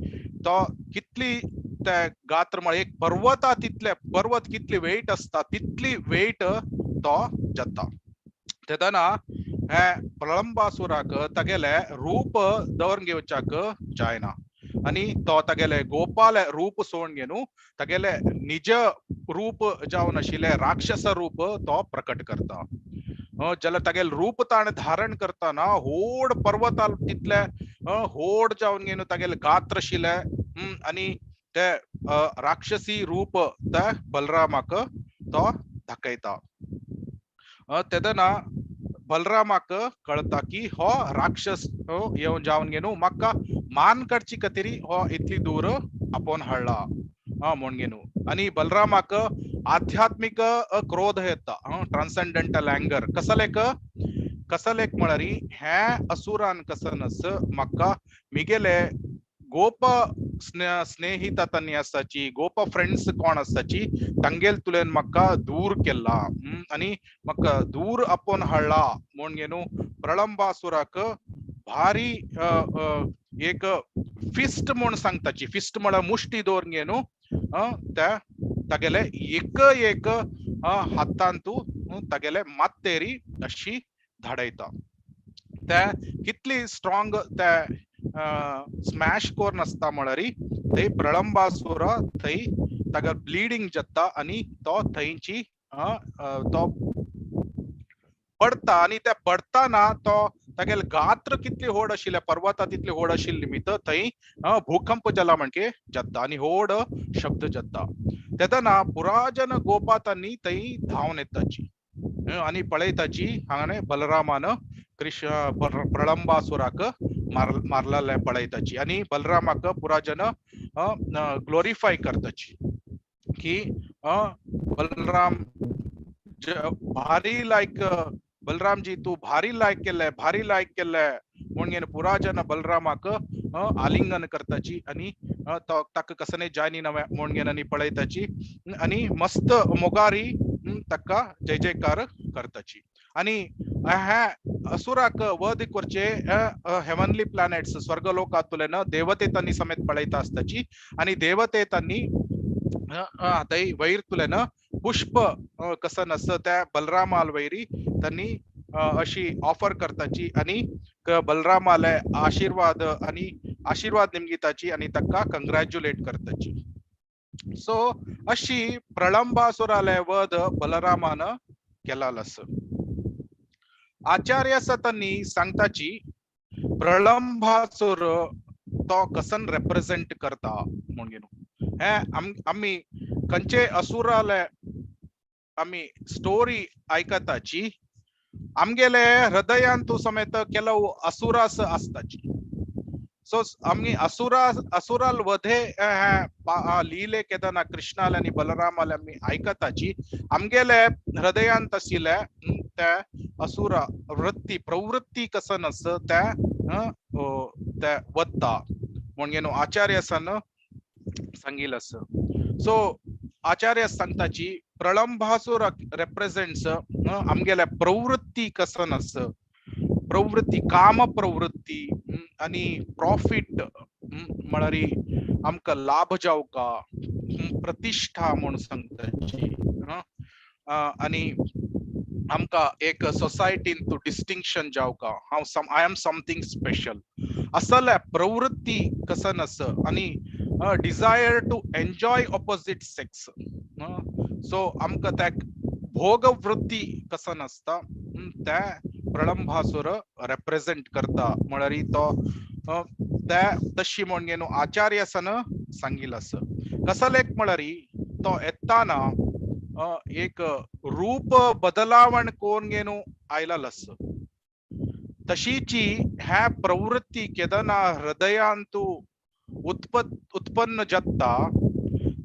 तो कितली ते गात्र म्हळ्यार एक पर्वत कितली वेट असता तितली वेट तो जाता तेदना हे प्रलंबासुराक तागेले रूप दवरून घेवच्याक जायना आणि तो तागेले गोपाल रूप सोडून घेवन तागेले निज रूप जावन आशिल्ले राक्षस रूप तो प्रकट करता जाल्यार तागेले रूप ताणें धारण करतना व्हड पर्वताल तितले व्हड जावन घेवन तागेले गात्र आशिल्ले आणि ते राक्षसी रूप ते बलरामाक तो दाखयता तेदना बलरामाक कळता की हो राक्षस येवन जावन घेवन म्हाका मान काडची खातीर हो इतली दूर आपोवन हाडला म्हण घेवन आणि बलरामाक आध्यात्मिक क्रोध येता ट्रान्सेंडेंटल एंगर कसलेक म्हळ्यार हे असुरान कसनस म्हाका मिगेले गोप स्नेहितांनी आसताची गोप फ्रेंड्स कोण आसताची तांगेल तुलेन म्हाका दूर केला आणि म्हाका दूर आपोवन हाडला म्हण घेवन प्रलंबासुराक भारी एक फिस्ट म्हूण सांगताची फिस्ट म्हळ्यार मुष्टी दवरून घेवन तागेले एक हातांतू तागेले मात्तेरी अशी धाडयता ते कितली स्ट्रॉंग ते स्मॅश कोर नासता म्हळ्यार थंय प्रलंबासुर थंय ताका ब्लिडींग जाता आणि तो थंयची तो पडता आणि त्या पडताना तो तागेले गात्र कितली व्हड आशिल्ले पर्वता तितली व्हड आशिल्ली निमित्त थंय भूकंप जाला म्हणके जाता आणि व्हड शब्द जाता तेदना पुराजन गोपातांनी थंय धांवन येताची आणि पळयताची हांगाने बलरामान प्रलंबासुराक मारलेले पळयताची आणि बलरामाक पुराजन ग्लोरिफाय करताची की बलराम भारी लायक बलरामजी तू भारी लायक केले म्हणून पुराजन बलरामाक आलिंगन करताची आणि ताका कसने जायनी नवे म्हणून आणि पळयताची आणि मस्त मोगारी ताका जय जयकार करताची आणि हे असुराक वध करचे हेवनली प्लॅनेट्स स्वर्गलोकातुलेन देवतेतांनी समेत पळयता आसताची आणि देवतेतांनी थंय वयर तुलेन पुष्प कसं नसतं त्या बलरामाल वैरी त्यांनी अशी ऑफर करताची आणि बलरामाले आशीर्वाद निमगिताची आणि ताका कंग्रॅच्युलेट करताची सो अशी प्रलंबासुराले वध बलरामान केलालस आचार्य सतांनी सांगताची प्रलंबासुर तो कसन रिप्रेझेंट करता म्हणून हे आम्ही खंयचे असुराले आम्ही स्टोरी आयकताची आमगेले हृदयांतू समेत ಕೆಲವು असुरास असताची सो आम्ही असुराल वधे लीले केदना कृष्णाल आणि बलरामाल आम्ही आयकताची आमगेले हृदयांत आशिल्ले त्या असुरा प्रवृत्ती कसन अस त्या वत्ता म्हणून आचार्यसान सांगितलं सो आचार्य सांगताची प्रलंबासूर represents आमगेल्या प्रवृत्ती कसन अस प्रवृत्ती काम प्रवृत्ती आणि प्रॉफिट म्हळरी आमका लाभ जावका प्रतिष्ठा म्हणून सांगताची आणि आमका एक सोसायटीन तू डिस्टिंक्शन जावका आय एम समथिंग स्पेशल असल प्रवृत्ती कसन अस आणि desire to enjoy opposite sex so आमका त्या भोग वृत्ती कसन असता त्या प्रलंबासूर रेप्रेझेंट करता म्हळरी तो त्या तशी म्हणून आचार्यसन सांगिल अस कसल एक म्हळरी तो येताना एक रूप बदलावण कोण गेनु आयलालस तशीची ह्या प्रवृत्ती केदना हृदयांतू उत्पन्न जत्ता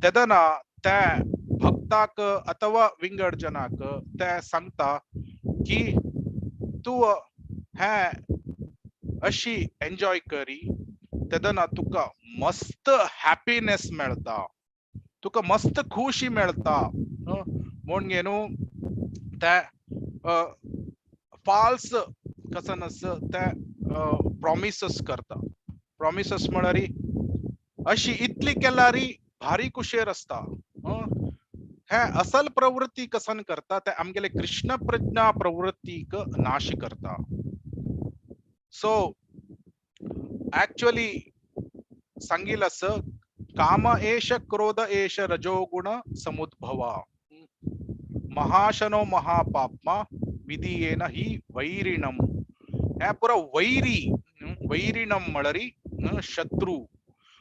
तेदना त्या भक्ताक अथवा विंगड जनाक त्या सांगता की तू ह्या अशी एन्जॉय करी तेदना तुका मस्त हॅपीनेस मेळता तुका मस्त खुशी मेळता म्हणून त्या फॉल्स कसन अस त्या प्रॉमिसेस करता प्रॉमिसेस म्हळरी अशी इतली केल्यारी भारी कुशेर असता हे असल प्रवृत्ती कसन करता ते आमगेले कृष्ण प्रज्ञा प्रवृत्तीक नाश करता सो ऍक्च्युअली सांगिल अस काम एष क्रोध एष रजोगुण समुद्भवा महाशनो महापाप्मा विधियेन ही वैरिणम हे पुरा वैरिणम मळरी शत्रु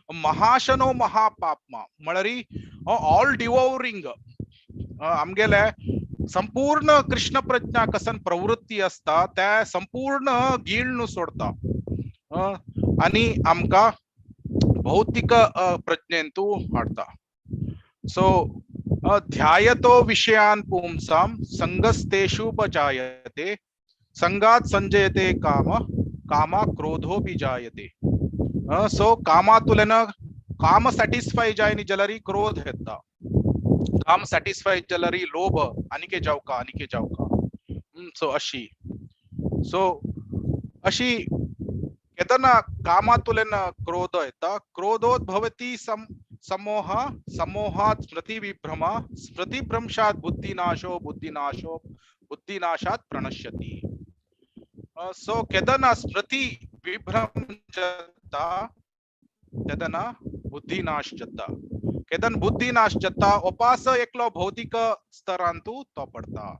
महाशनो महापाप्मा मळरी ऑल डिवोरिंग आमगेले संपूर्ण कृष्ण प्रज्ञा कसन प्रवृत्ती असता त्या संपूर्ण गीळणू सोडता आणि आमका भौतिक प्रज्ञेंतू हाडता सो ध्यायतो विषयान पुंसाम संगस्तेषुपजायते संगात संजयते कामा क्रोधोपि जायते सो कामातुलेन काम सॅटिस्फाय जायनी जलरी क्रोध येता काम सॅटिस्फाय जलरी लोभ अनिके जावका सो अशी केतना कामातुलेन क्रोध येता क्रोधोद्भवती समोहात स्मृतिविभ्रमा स्मृतिभ्रंशात बुद्धिनाशात प्रणश्यति सो केदना स्मृति विभ्रम जता केदना बुद्धिनाश जता केदन बुद्धिनाश जता उपास एकलो भौतिक स्तरांतू तो पडता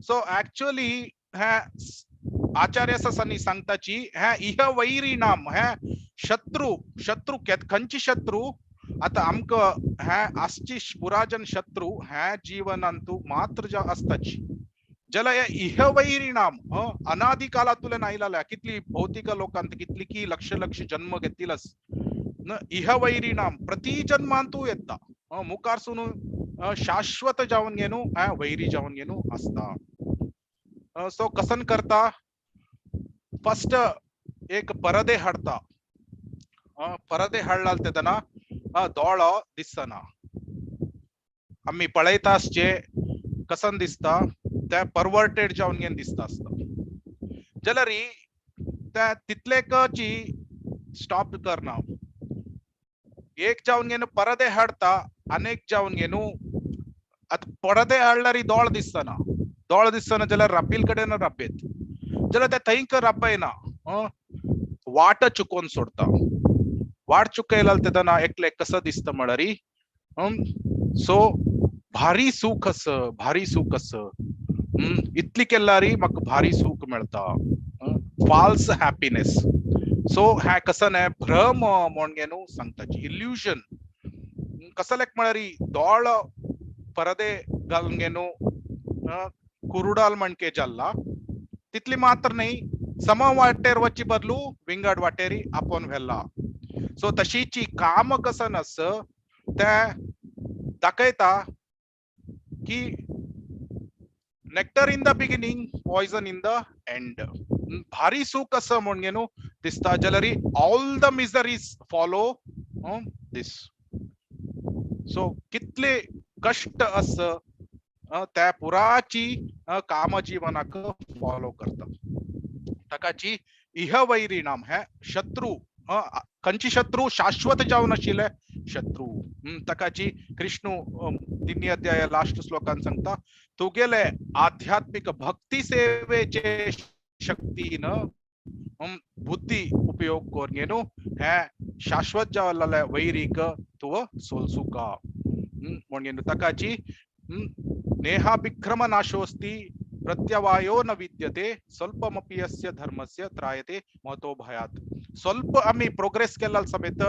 सो ऍक्च्युअली हे आचार्य सनी सांगताची हे इह वैरिणाम हे शत्रु खंची शत्रु आता आमक हे आसची पुराजन शत्रु हे जीवनांतू मात्र जा असताची जला इह वैरिणाम अनादि कालातुले नाईलाल्या कितली भौतिक लोकांत कितली की लक्ष जन्म घेतीलच न इह वैरिणाम प्रति जन्मांतू येता मुखारसून शाश्वत जावन गेनु वैरी जावन गेनु असता सो कसन करता फर्स्ट एक परदे हाडता परदे हाडलाल तेदना दोळो दिसना आम्ही पळयतासचे कसन दिसता ते परवर्टेड जावन गेन दिसता असता जाल्यार त्या तितलेकची स्टॉप करना एक जावन गेनु परदे हाडता अनेक जावन गेनु आता परदे हाडल्यार दोळ दिसना जाल्यार राबील कडेन राबेत जाल्यार ते थंयक राबयना वाट चुकोवन सोडता वाट चुकयलाल तेदना एकले कसं दिसता म्हळरी सो भारी सूख अस इतली केल्यारी म्हाका भारी सूख मेळता फॉल्स हॅपीनेस सो हे कसन है भ्रम म्हणून सांगताची इल्युजन कसलेक म्हळरी दोळ परदे घालून गेनु कुरुडाल म्हणके जाल्ला तितली मात्र नाही सम वाटेर वची बदलू विंगड वाटेरी आपण व्हेल्ला सो तशीची काम कसन अस ते दाखयता की nectar in the beginning poison in the end भारी सूख असं म्हणून दिसता जाल्यार all the miseries follow this so कितले कष्ट अस त्या पुराची काम जीवनाक फॉलो करता ताकाची इह वैरी नाम है शत्रु खंयची शत्रु शाश्वत जावन आशिल्ले शत्रु ताकाची कृष्ण 3 अध्याय लास्ट श्लोकान सांगता तुगेले आध्यात्मिक भक्ती सेवेचे शक्तीन बुद्धी उपयोग करून हे शाश्वत जावलेले वैरीक तुव सोलसुका म्हणून ताकाची नेहाभिक्रम नाशोस्ति प्रत्यवायो न विद्यते स्वल्पमपि यस्य धर्मस्य त्रायते महतो भयात स्वल्प आम्ही प्रोग्रेस केला समेत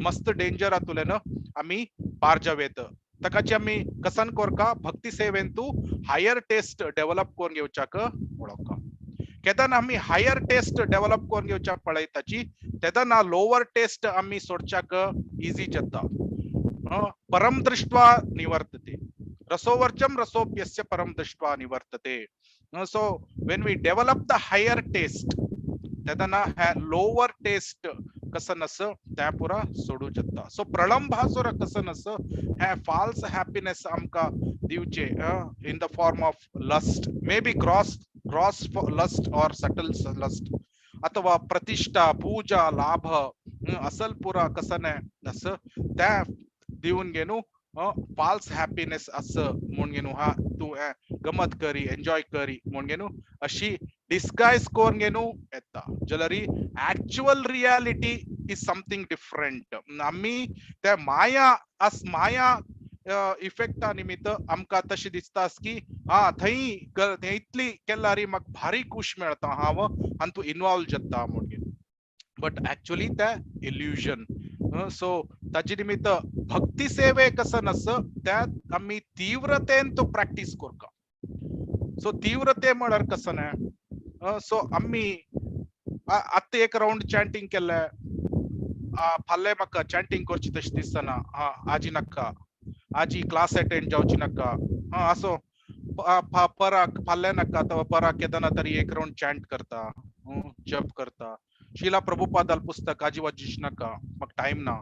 मस्त डेंजर आतुलेन आम्ही पार जावेत ताकाची आम्ही कसन कोरका भक्ती सेवेंतू हायर टेस्ट डेव्हलप करून घेवच्याक वळखा केदान आम्ही हायर टेस्ट डेव्हलप करून घेवच्याक पळयताची तेदाना लोअर टेस्ट आम्ही सोडच्याक इजी जाता परम दृष्ट्वा निवर्तते रसोवर्चम रसोप्यस्य परम दृष्ट्वा निवर्तते so when we develop the higher taste तेदाना है लोअर टेस्ट कसनस त्या पुरा सोडू जाता सो प्रलंभासुर कसनस है फॉल्स हैप्पीनेस आमका दिवचे in the form of lust may be gross lust और सटल लस्ट अथवा प्रतिष्ठा पूजा लाभ असल पुरा कसने अस त्या दिवून गेनु फॉल्स हॅपीनेस असं म्हणून हा तू गमत करी एन्जॉय करी म्हणून अशी डिस्गाइज करून घेणू येता जलरी actual reality is something different आम्ही त्या माया इफेक्टा निमित्त आमका तशी दिसता की थंय इतली केल्यारी म्हाका भारी खुश मेळता हांव आनी तू इन्वॉल्व जाता म्हणून बट ऍक्च्युअली त्या इल्युजन सो ताचे निमित्त भक्ती सेवे कसं नस त्यात आम्ही तीव्रतेन तो प्रॅक्टिस करका सो तीव्रते म्हळ्यार कसं नाही सो आम्ही आत्ता एक राउंड चॅन्टिंग केले फाल्यां म्हाका चॅन्टिंग करची तशी दिसना आजी नाका आजी क्लास अटेंड जावची नाका असो पराक फाल्यां नाका अथवा पराक केदना तरी एक राउंड चॅन्ट करता जप करता शीला प्रभुपादाल पुस्तक आजी वाचीच नाका म्हाका टाइम ना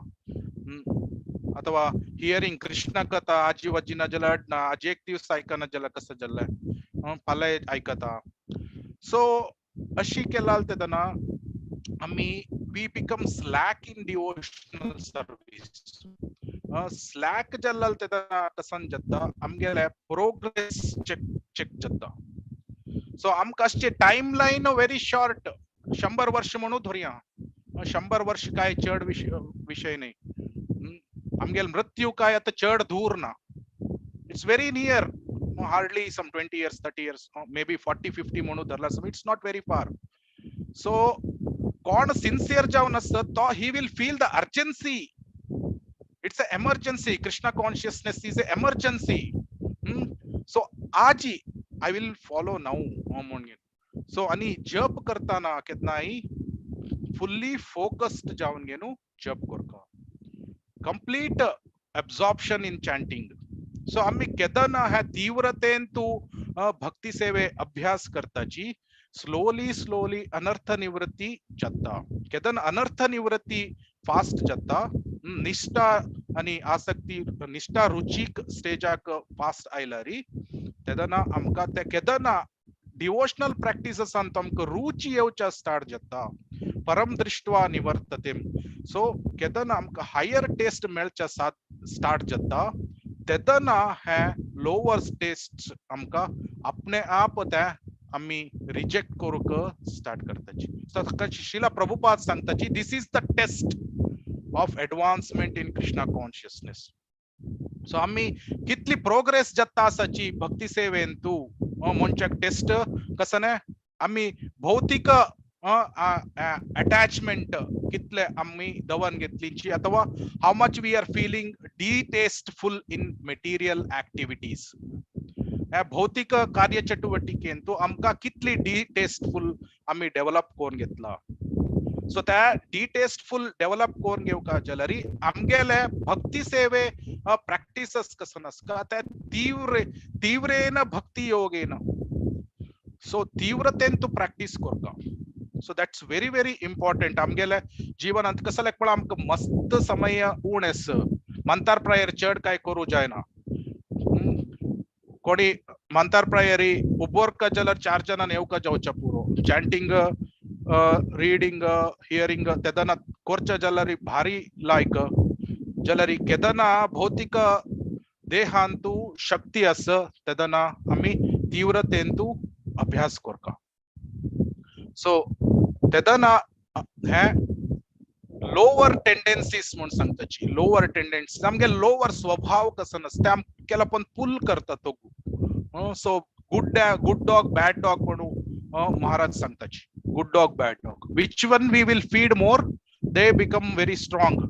अथवा हियरिंग कृष्ण कथा आजी वाजीना जाल्यार ना आजी एक दिवस आयकना जाल्यार कसं जाल्लें फाल्यां आयकता सो अशी केला तेदना आम्ही we become slack in devotional service slack जाल्ला तेदना कसन जाता आमगेले प्रोग्रेस चेक जाता सो आमकां असचे टाइम लाइन व्हेरी शॉर्ट 100 वर्ष म्हणून धरया 100 वर्ष काय चड विषय नाही आमगेल मृत्यू काय आता चड दूर ना it's very near hardly some 20 years 30 years maybe 40-50 म्हणून धरला सम it's not very far so कोण सिन्सियर जावन आसता तो he will feel the urgency it's a emergency Krishna consciousness is a emergency so आजी आय विल फॉलो नाउ म्हणून so आणि जप करताना केदनाय फुल्ली फोकस्ड जावन गेनु जप करता complete absorption in chanting so आम्ही केदना ह्या तीव्रतेन तू भक्ती सेवे अभ्यास करताची स्लोली अनर्थ निवृत्ती जाता केदन अनर्थ निवृत्ती फास्ट जाता निष्ठा आणि आसक्ती निष्ठा रुचीक स्टेजाक फास्ट आयलारी तेदना आमका ते केदना डिवोशनल प्रॅक्टिसेस आमकां रुची येवच्या स्टार्ट जाता परम दृष्ट्वा निवर्तते सो केदना आमकां हायर टेस्ट मेळच्या स्टार्ट जाता तेदना हे लोअर टेस्ट आमकां आपणे आप ते आम्ही रिजेक्ट करूक स्टार्ट करताची शिला प्रभुपाद सांगताची this is the test of advancement in Krishna consciousness so आम्ही कितली प्रोग्रेस जाता आसाची भक्ती सेवेन तू मनशाक टेस्ट कसं नाही आम्ही भौतिक अटॅचमेंट कितले आम्ही दवन घेतलीची अथवा how much we are feeling detestful in material activities भौतिक कार्यचटुवटिकेन तो आमका कितली डिटेस्टफुल आम्ही डेव्हलप करून घेतला सो त्या डिटेस्टफुल डेव्हलप करून घेवका जाल्यार आमगेले भक्ती सेवे प्रॅक्टिसेस कसं नसका त्या तीव्रेन भक्ती योगेन सो तीव्रतेन तू प्रॅक्टिस करता so that's very very important आमगेले जीवनांत कसं लेखपळ आमकां मस्त समय उणेस मंतार प्रायर चड काय करू जायना कोणी मंतार प्रायरी उबोरका जलर 4 जण नेवका जावच्या पुरो चॅन्टिंग रीडिंग हियरिंग तेदना कोरच्या जलरी भारी लायक जलरी केदना भौतिक देहांतू शक्ती अस तेदना आम्ही तीव्रतेंतू अभ्यास करका सो तेदना हे लोअर टेंडेन्सीज म्हणून सांगताची लोअर टेंडेन्सीज आमगे लोअर स्वभाव कसं नसते आमकेला पण पुल करता तो so good dog bad dog म्हणून महाराज सांगताची good dog bad dog which one we will feed more they become very strong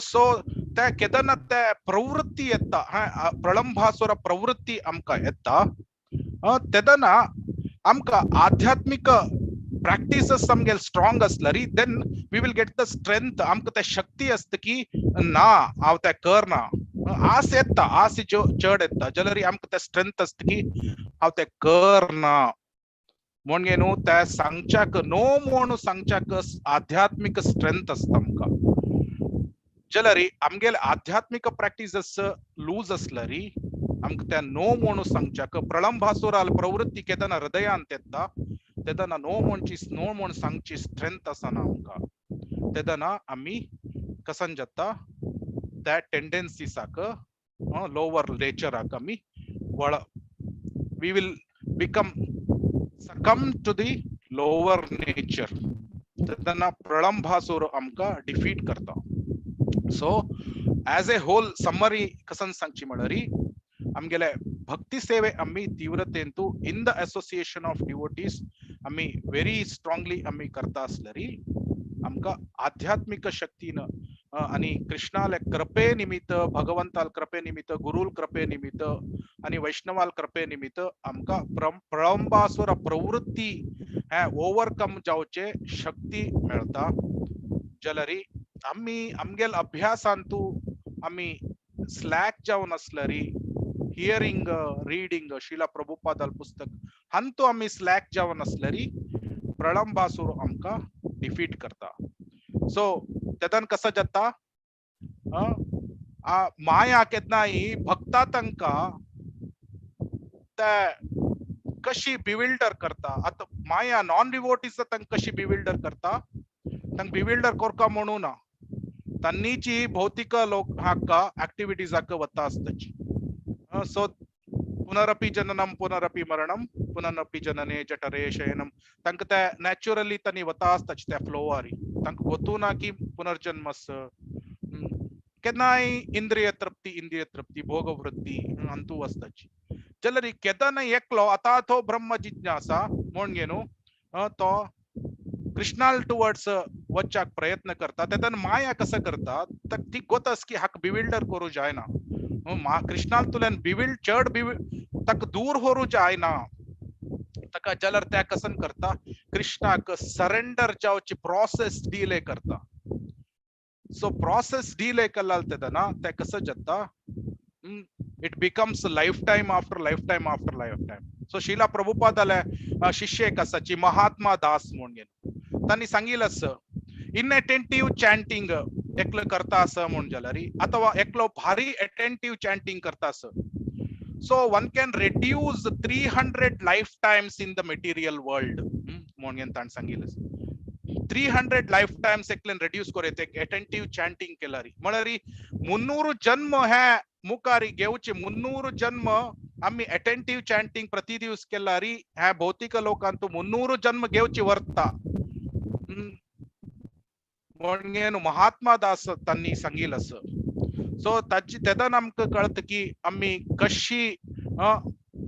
so त्या केदारनाथ त्या प्रवृत्ती येता प्रलंबासुर प्रवृत्ती आमका येता तेदना आमका आध्यात्मिक प्रॅक्टिसेस आमगे स्ट्रॉंग असलरी then we will get the strength आमका त्या शक्ती असत की ना हांव त्या करना आस येता आस चड येता जाल्यार आमका त्या स्ट्रेंथ असत की हांव ते करना म्हणजे न्हू त्या सांगच्याक नो म्हणून सांगच्याक आध्यात्मिक स्ट्रेंथ असता आमका जाल्यार आमगेले आध्यात्मिक प्रॅक्टिसेस लूज असलरी आमका त्या नो म्हणून सांगच्याक प्रलंबासुराल प्रवृत्ती केदना हृदयांत येता तेदना नो म्हणून सांगची स्ट्रेंथ असना आमका तेदना आम्ही कसन जाता त्या टेंडेन्सीसाक लोअर नेचराक आम्ही वळ we will become succumb to the lower nature तेदना प्रलंबासुर आमका डिफीट करता so as a whole summary कसन सांगची म्हणरी आमगेले भक्ती सेवे आम्ही तीव्रतेंतू in the association of devotees आम्ही व्हेरी स्ट्रॉंगली आम्ही करता असलरी आमका आध्यात्मिक शक्तीन आणि कृष्णाल कृपे निमित्त भगवंताल कृपे निमित्त गुरुल कृपे निमित्त आणि वैष्णवाल कृपे निमित्त आमका प्रलंबासुर प्रवृत्ती ओव्हरकम जावचे शक्ती मेळता जाल्यार आम्ही आमगेल अभ्यासांतू आम्ही स्लॅक जावन असलरी हियरिंग रीडिंग शिला प्रभुपादाल पुस्तक हांतू आम्ही स्लॅक जावन असलरी प्रलंबासुर आमका डिफीट करता सो तेदन कसा जाता माया केदनाई भक्ता तंका कशी बिविल्डर करता आता माया नॉन डिवोटीज तंक कशी बिविल्डर करता तंक बिविल्डर कोरका म्हणू ना तन्नीची भौतिक लोक हाक ऍक्टिव्हिटीज हाक वता असताची सो पुनरपि जननम पुनरपि मरणम पुनरपि जनने जठरे शयनम तंक त्या नॅचरली तनी वता असताच त्या फ्लोवारी तंक गोतू ना की पुनर्जन्मस केदनाय इंद्रिय तृप्ती भोग वृत्ती अंतू असताची जाल्यार केदना एकलो आता तो ब्रह्म जिज्ञासा म्हणजे न्हू तो कृष्णाल टुवर्ड्स वच्चाक प्रयत्न करता तेदन माया कसं करता तर ती गोतस की हाक बिविल्डर करू जायना कृष्णाल तुल्यान चड तक दूर होरू जायना तका जाल्यार त्या कसन करता कृष्णाक सरेंडर जावची प्रोसेस डिले करता सो प्रोसेस डिले कलाल तेदना ते कसं जाता it becomes life time after life time after life time so Srila प्रभुपादाले शिष्य एक आसाची महात्मा दास म्हणून तांणी सांगिल्लें इनएटेंटिव्ह चॅन्टिंग एकलो करता असं म्हण जाल्यार अथवा एकलो भारी अटेंटिव्ह चॅन्टिंग करता असं so one can reduce 300 lifetimes in the material world म्हणून ताण सांगिल्लें 300 lifetimes एकल्यान reduce करेत एक attentive chanting केल्यारी म्हळ्यार 300 जन्म हे मुखारी घेवचे 300 जन्म आम्ही अटेंटिव्ह चॅन्टिंग प्रति दिवस केल्यारी ह्या भौतिक लोकांतू 300 जन्म घेवची वर्ता म्हणून महात्मा दास तांणी सांगिल्लें सो ताची तेदन आमकां कळत की आम्ही कशी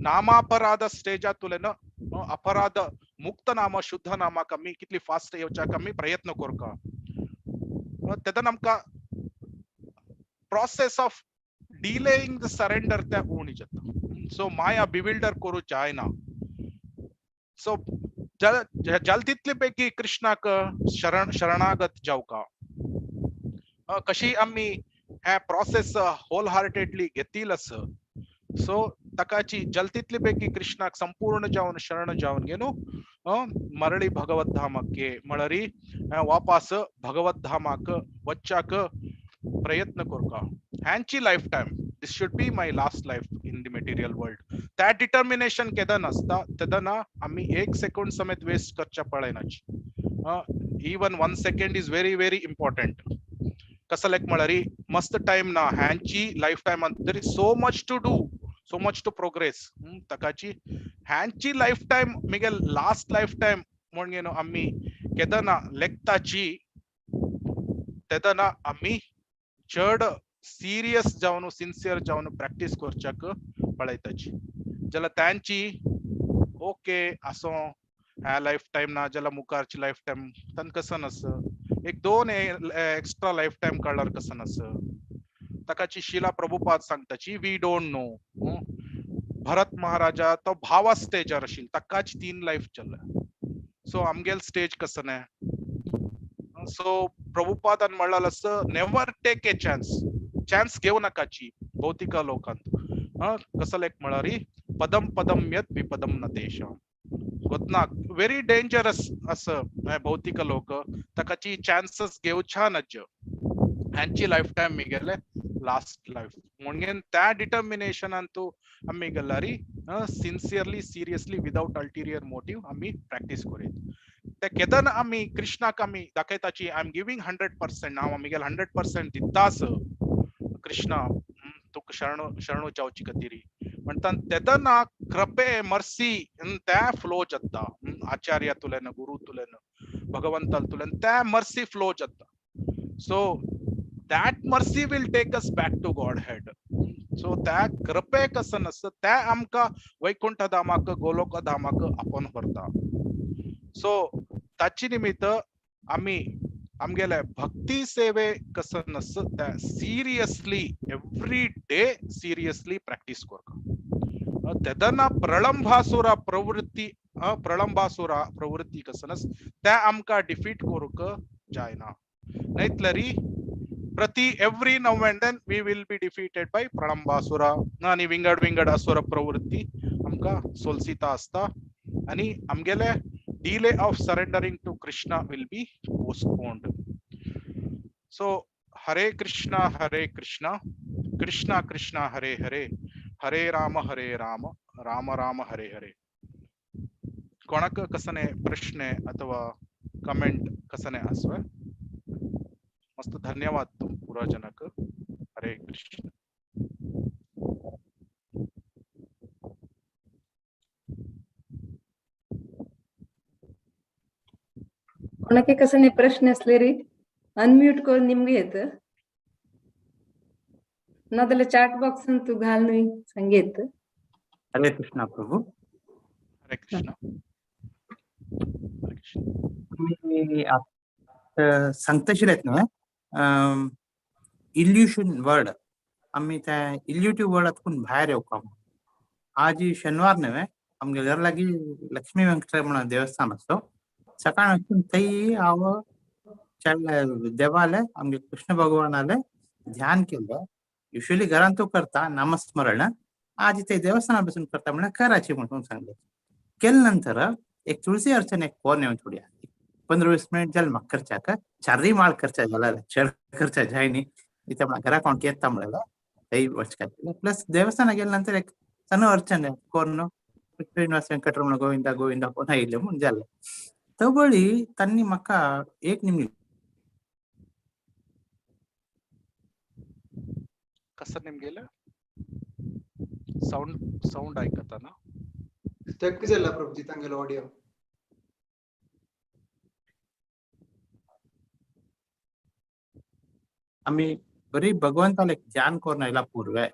नामापराध स्टेजातुल्यान अपराध मुक्त नाम शुद्ध नामाक आम्ही कितली फास्ट येवच्याक आम्ही प्रयत्न करका तेदन आमकां process of delaying the surrender त्या उणी जाता सो माया बिविल्डर करू जायना सो जल तितले पैकी कृष्णाक शरणागत जावका कशी आम्ही ह्या प्रोसेस होल हार्टेडली घेतील सो तकाची जलतितले पैकी कृष्णाक संपूर्ण जावन शरण जावन गेलो मरळी भगवत धामाके म्हळरी वापस भगवत धामाक वच्चाक प्रयत्न करका हँची life time this should be my last life in the material world त्या डिटर्मिनेशन केदन असता तेदना आम्ही 1 सेकंड समेत वेस्ट करच्या पळयनाची even 1 second is very very important कसं लायक म्हळ्यार मस्त टाइम ना हँची life time there is so much to do so much to progress तकाची हँची लाईफ टाइम मिगे लास्ट लाईफ टाइम म्हणून आम्ही केदना लेखताची तेदना आम्ही चड सिरियस जावन सिन्सियर जावन प्रॅक्टिस करच्याक पळयताची जाल्यार त्यांची ओके असो ह्या लाईफ टाइम ना जाल्यार मुखारची लाईफ टाइम तान कसं नस एक 2 एक्स्ट्रा लाईफ टाइम काढल्यार कसं नस तकाची शिला प्रभुपाद सांगताची वी डोंट नो भरत महाराजा तो भावा स्टेजर आशिल तकाची 3 लाईफ चल्ला सो आमगेल स्टेज कसं नाही सो प्रभुपादान म्हणलेलं असं नेव्हर टेक ए चान्स घेऊ नकाची भौतिका लोकांत कसं लायक म्हळ्यार पदम पदम यत विपदम न देशम गोतना व्हेरी डेंजरस असं भौतिक लोक तकाची चान्सेस घेवच्या नज ह्यांची लाईफ टाइम मी गेले लास्ट लाईफ म्हणून त्या डिटर्मिनेशनान तू आम्ही गेल्यारी सिन्सियरली सिरियसली विदाउट अल्टिरियर मोटिव्ह आम्ही प्रॅक्टिस करीत त्या केदन आम्ही कृष्णाक आम्ही दाखयताची आय एम गिविंग 100% हांव आम्ही 100% दितास कृष्णा तुका शरणू जावची खातीर म्हणटा तेदना कृपे मर्सी त्या फ्लो जाता आचार्य तुलेन गुरु तुलेन भगवंता तुलेन त्या मर्सी फ्लो जाता so that mercy will take us back to Godhead. So that कृपे कसं नसतं त्या आमका वैकुंठ धामाक गोलोक धामाक आपण व्हरता सो ताची निमित्त आम्ही आमगेले भक्ती सेवे कसं नसतं त्या seriously every day seriously practice करता तेदना प्रलंबासुरा प्रवृत्ती कसं नस त्या आमका डिफीट करूक जायना नाहीतरी प्रति every now and then we will be defeated by प्रलंबासुरा आणि विंगड असुर प्रवृत्ती आमका सोलसिता असता आणि आमगेले delay of surrendering to Krishna will be postponed so Hare Krishna Krishna Krishna Hare Hare Hare Ram Ram Ram Hare हरे कोणाक कसने प्रश्न अथवा कमेंट कसने असवे मस्त धन्यवाद तुम पूरा जनक हरे कृष्ण कोणाके कसने प्रश्न असले री अनम्यूट करून निमगे येत नादला चॅट बॉक्स तू घाल नुई संगीत हरे कृष्णा प्रभु हरे कृष्ण मी आता सांगताशिर आहेत ना इल्युशन वर्ड आम्ही त्या इल्युटिव्ह वर्डातून बाहेर येऊ का आज शनिवार नव्हे आमच्या घर लागी लक्ष्मी व्यंकटरमण देवस्थान असतो सकाळ थंय हांव देवालय आमगे कृष्ण भगवानाले ध्यान केलं युजली घरान तो करता नामस्मरण आज ते देवस्थाना बसून करता म्हणून करायची म्हणून सांगले केल्या नंतर एक तुळसी अर्चन एक फोन येऊन थोडी 15-20 मिनिट जाल म्हाका करच्याक चाररी माळ करच्या जाला चड करच्या जायनी इथे घरा कोण येता म्हणला थंय वचका प्लस देवस्थाना गेल्या नंतर एक सण अर्चन कोण श्रीनिवास वेंकटरमण गोविंदा गोविंदा कोण आयिल्ले म्हणून जालें तवळी तांणी म्हाका एक निमिष कसं नेम गेलं साऊंड ऐकता ना स्टक झाला प्रभुजी तांगेलो ऑडिओ आम्ही बरी भगवंताला एक ध्यान करून आयला पूर्वे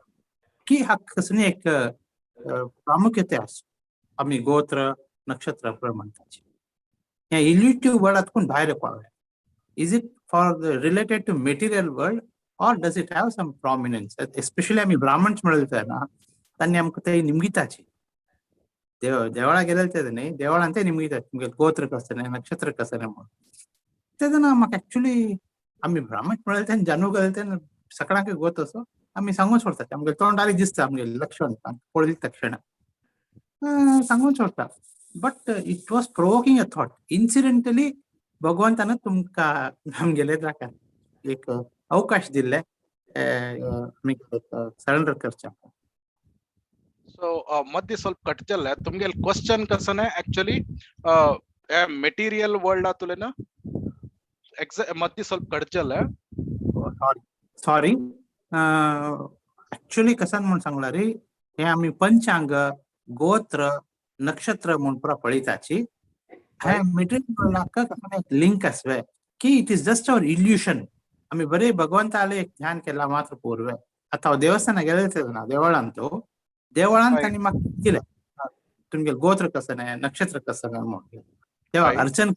की हा कसली एक प्रामुख्यते असो आम्ही गोत्र नक्षत्र म्हणताची ह्या इल्युटिव्ह वर्डातून भायर पडले is it for the related to material world or does it have some prominence especially आम्ही ब्राह्मण म्हणले ना त्यांनी आमकां ते निमगिताची देवळा गेले ते न्ही देवळान ते निमगितात तुमगे गोत्र कसं नाही नक्षत्र कसं नाही म्हणून तेदना म्हाका एक्चुअली आम्ही ब्राह्मण म्हणले ते जानू गेले ते सकाळांक गोत असो आम्ही सांगून सोडतात आमगे तोंडारी दिसता आमगे लक्षण पळयली तक्षण सांगून सोडता but it was provoking a thought incidentally भगवंतान तुमकां आमगेले जाका एक अवकाश दिले सरेंडर करच्या सो मध्ये ಸ್ವಲ್ಪ ಕಟ್ಜಲ್ಲ तुमगे क्वेश्चन कसं आहे ऍक्च्युअली मटेरियल वर्ल्ड तुले ना मध्ये ಸ್ವಲ್ಪ ಕಟ್ಜಲ್ಲ सॉरी ऍक्च्युअली कसं म्हणून सांगला रे हे आम्ही पंचांग गोत्र नक्षत्र म्हणून पुरा पळिताची हे मटेरियल कसं एक लिंक असवे की इट इज जस्ट अवर इल्युशन आम्ही बरे भगवंताले एक ध्यान केला मात्र पूर्वे ಅಥವಾ ದೇವಸ್ಥಾನ गेले ना देवळांतो देवळांत त्यांनी म्हाका दिले तुमगे गोत्र कसं आहे नक्षत्र कसं आहे म्हणून तेव्हा अर्चन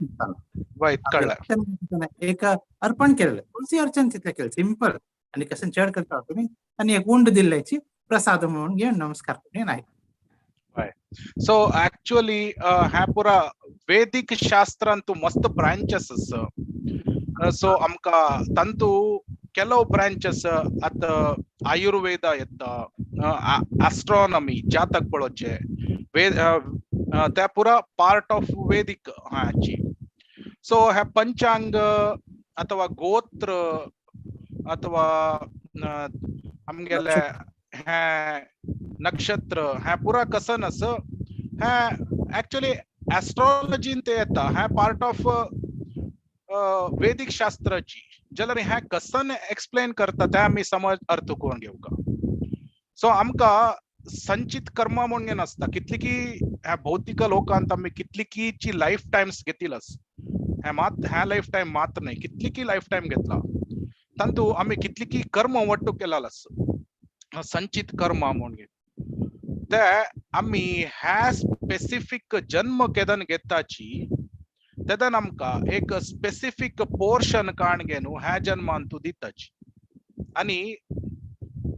करताना एक अर्पण केलेलं तुळशी अर्चन तिथले केलं सिंपल आणि कसं चढ करता तुम्ही आणि एक उंड दिल्याची प्रसाद म्हणून घेऊन नमस्कार करून नाही सो ऍक्च्युअली हा पुरा वैदिक शास्त्रांतू मस्त ब्रांचेस सो आमका तंतू ಕೆಲವು ಬ್ರಾಂಚಸ್ ಅತ ಆಯುರ್ವೇದ येता एस्ट्रोनॉमी जातक पळोवचे त्या पुरा पार्ट ऑफ वैदिक हाची सो हे पंचांग अथवा गोत्र अथवा आमगेले हे नक्षत्र हे पुरा कसं नस हे ऍक्च्युअली एस्ट्रोलॉजी ते येता हे पार्ट ऑफ वैदिक शास्त्राची जलर ह्या कसं एक्सप्लेन करता त्या आम्ही समज अर्थ करून घेऊ का सो आमका संचित कर्म म्हणून नसता कितली की ह्या भौतिक लोकांत आम्ही कितली कीची लाईफ टाइम्स घेतीलच ह्या लाईफ टाइम मात्र नाही कितली की लाईफ टाइम घेतला तंतू आम्ही कितली की कर्म वट्टू केलालस संचित कर्म म्हणून घे ते आम्ही ह्या स्पेसिफिक जन्म केदन घेताची तेदन आमका एक स्पेसिफिक पोर्शन काणगेनु ह्या जन्मांतू दिताची आणि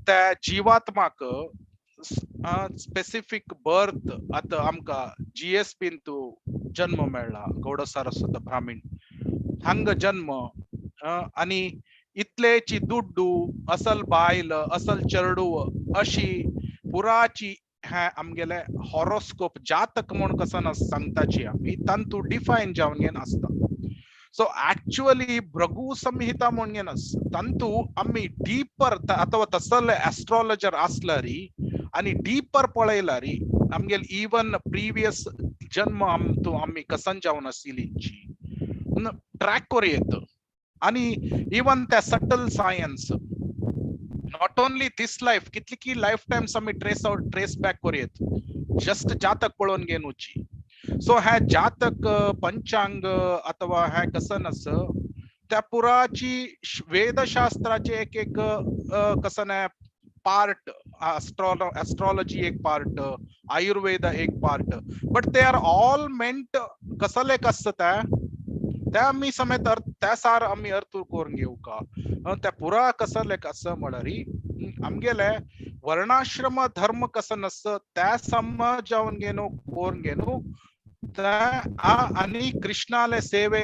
त्या जीवात्माक स्पेसिफिक बर्थ आता आमका GSPंतू जन्म मेळला गौड सारस्वत ब्राह्मण हंग जन्म आणि इतलेची दुड्डू असल बायल असल चरडू अशी पुराची ह्या आमगेले हॉरोस्कोप जातक म्हणून कसं सांगताची आम्ही तंतू डिफाईन जावन घेन असता सो ऍक्च्युअली भृगु संहिता म्हणून तंतू आम्ही डीपर अथवा तसले एस्ट्रोलॉजर असलारी आणि डीपर पळयलारी आमगेल इवन प्रिवियस जन्म आम्ही कसन जावन आशिल्लींची ट्रॅक करूं येत आणि इवन त्या subtle science not only this life कितली की लाईफ टाइम्स आम्ही ट्रेस बॅक करूयेत जस्ट जातक पळोवन घेऊची सो ह्या जातक पंचांग अथवा ह्या कसं नस त्या पुराची वेदशास्त्राचे एक कसं नाही पार्ट एस्ट्रोलॉजी एक पार्ट आयुर्वेद एक part but they are all मेंट कसले कसं त्या आम्ही समेत त्या सार आम्ही अर्थ करून घेऊ का त्या पुरा कसं लेख असं म्हणारी आमगेले वर्णाश्रम धर्म कसं नसतं त्या समजावून घेणं करून घेणं आणि कृष्णाले सेवे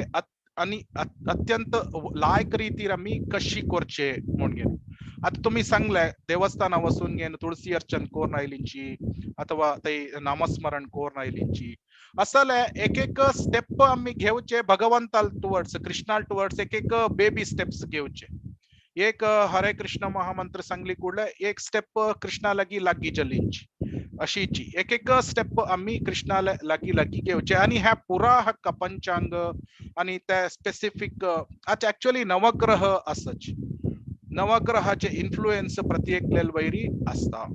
आणि अत्यंत लायक रीतीर आम्ही कशी करचे म्हणून घेणं आता तुम्ही सांगलाय देवस्थाना वसून घेणं तुळशी अर्चन कोरून आयलींची अथवा ते नामस्मरण कोरून आयलींची असले एक स्टेप आम्ही घेऊचे भगवंताल टुवर्ड्स कृष्णाल टुवर्ड्स एक बेबी स्टेप्स घेऊचे एक हरे कृष्ण महामंत्र सांगली कुडले एक स्टेप कृष्णा लागी जलींची अशीची एक स्टेप आम्ही कृष्णाला लागी घेऊचे आणि ह्या पुरा हक्क पंचांग आणि त्या स्पेसिफिक अच्छा ऍक्च्युअली नवग्रह असच नवग्रहाचे इन्फ्लुएन्स प्रत्येक वैरी असता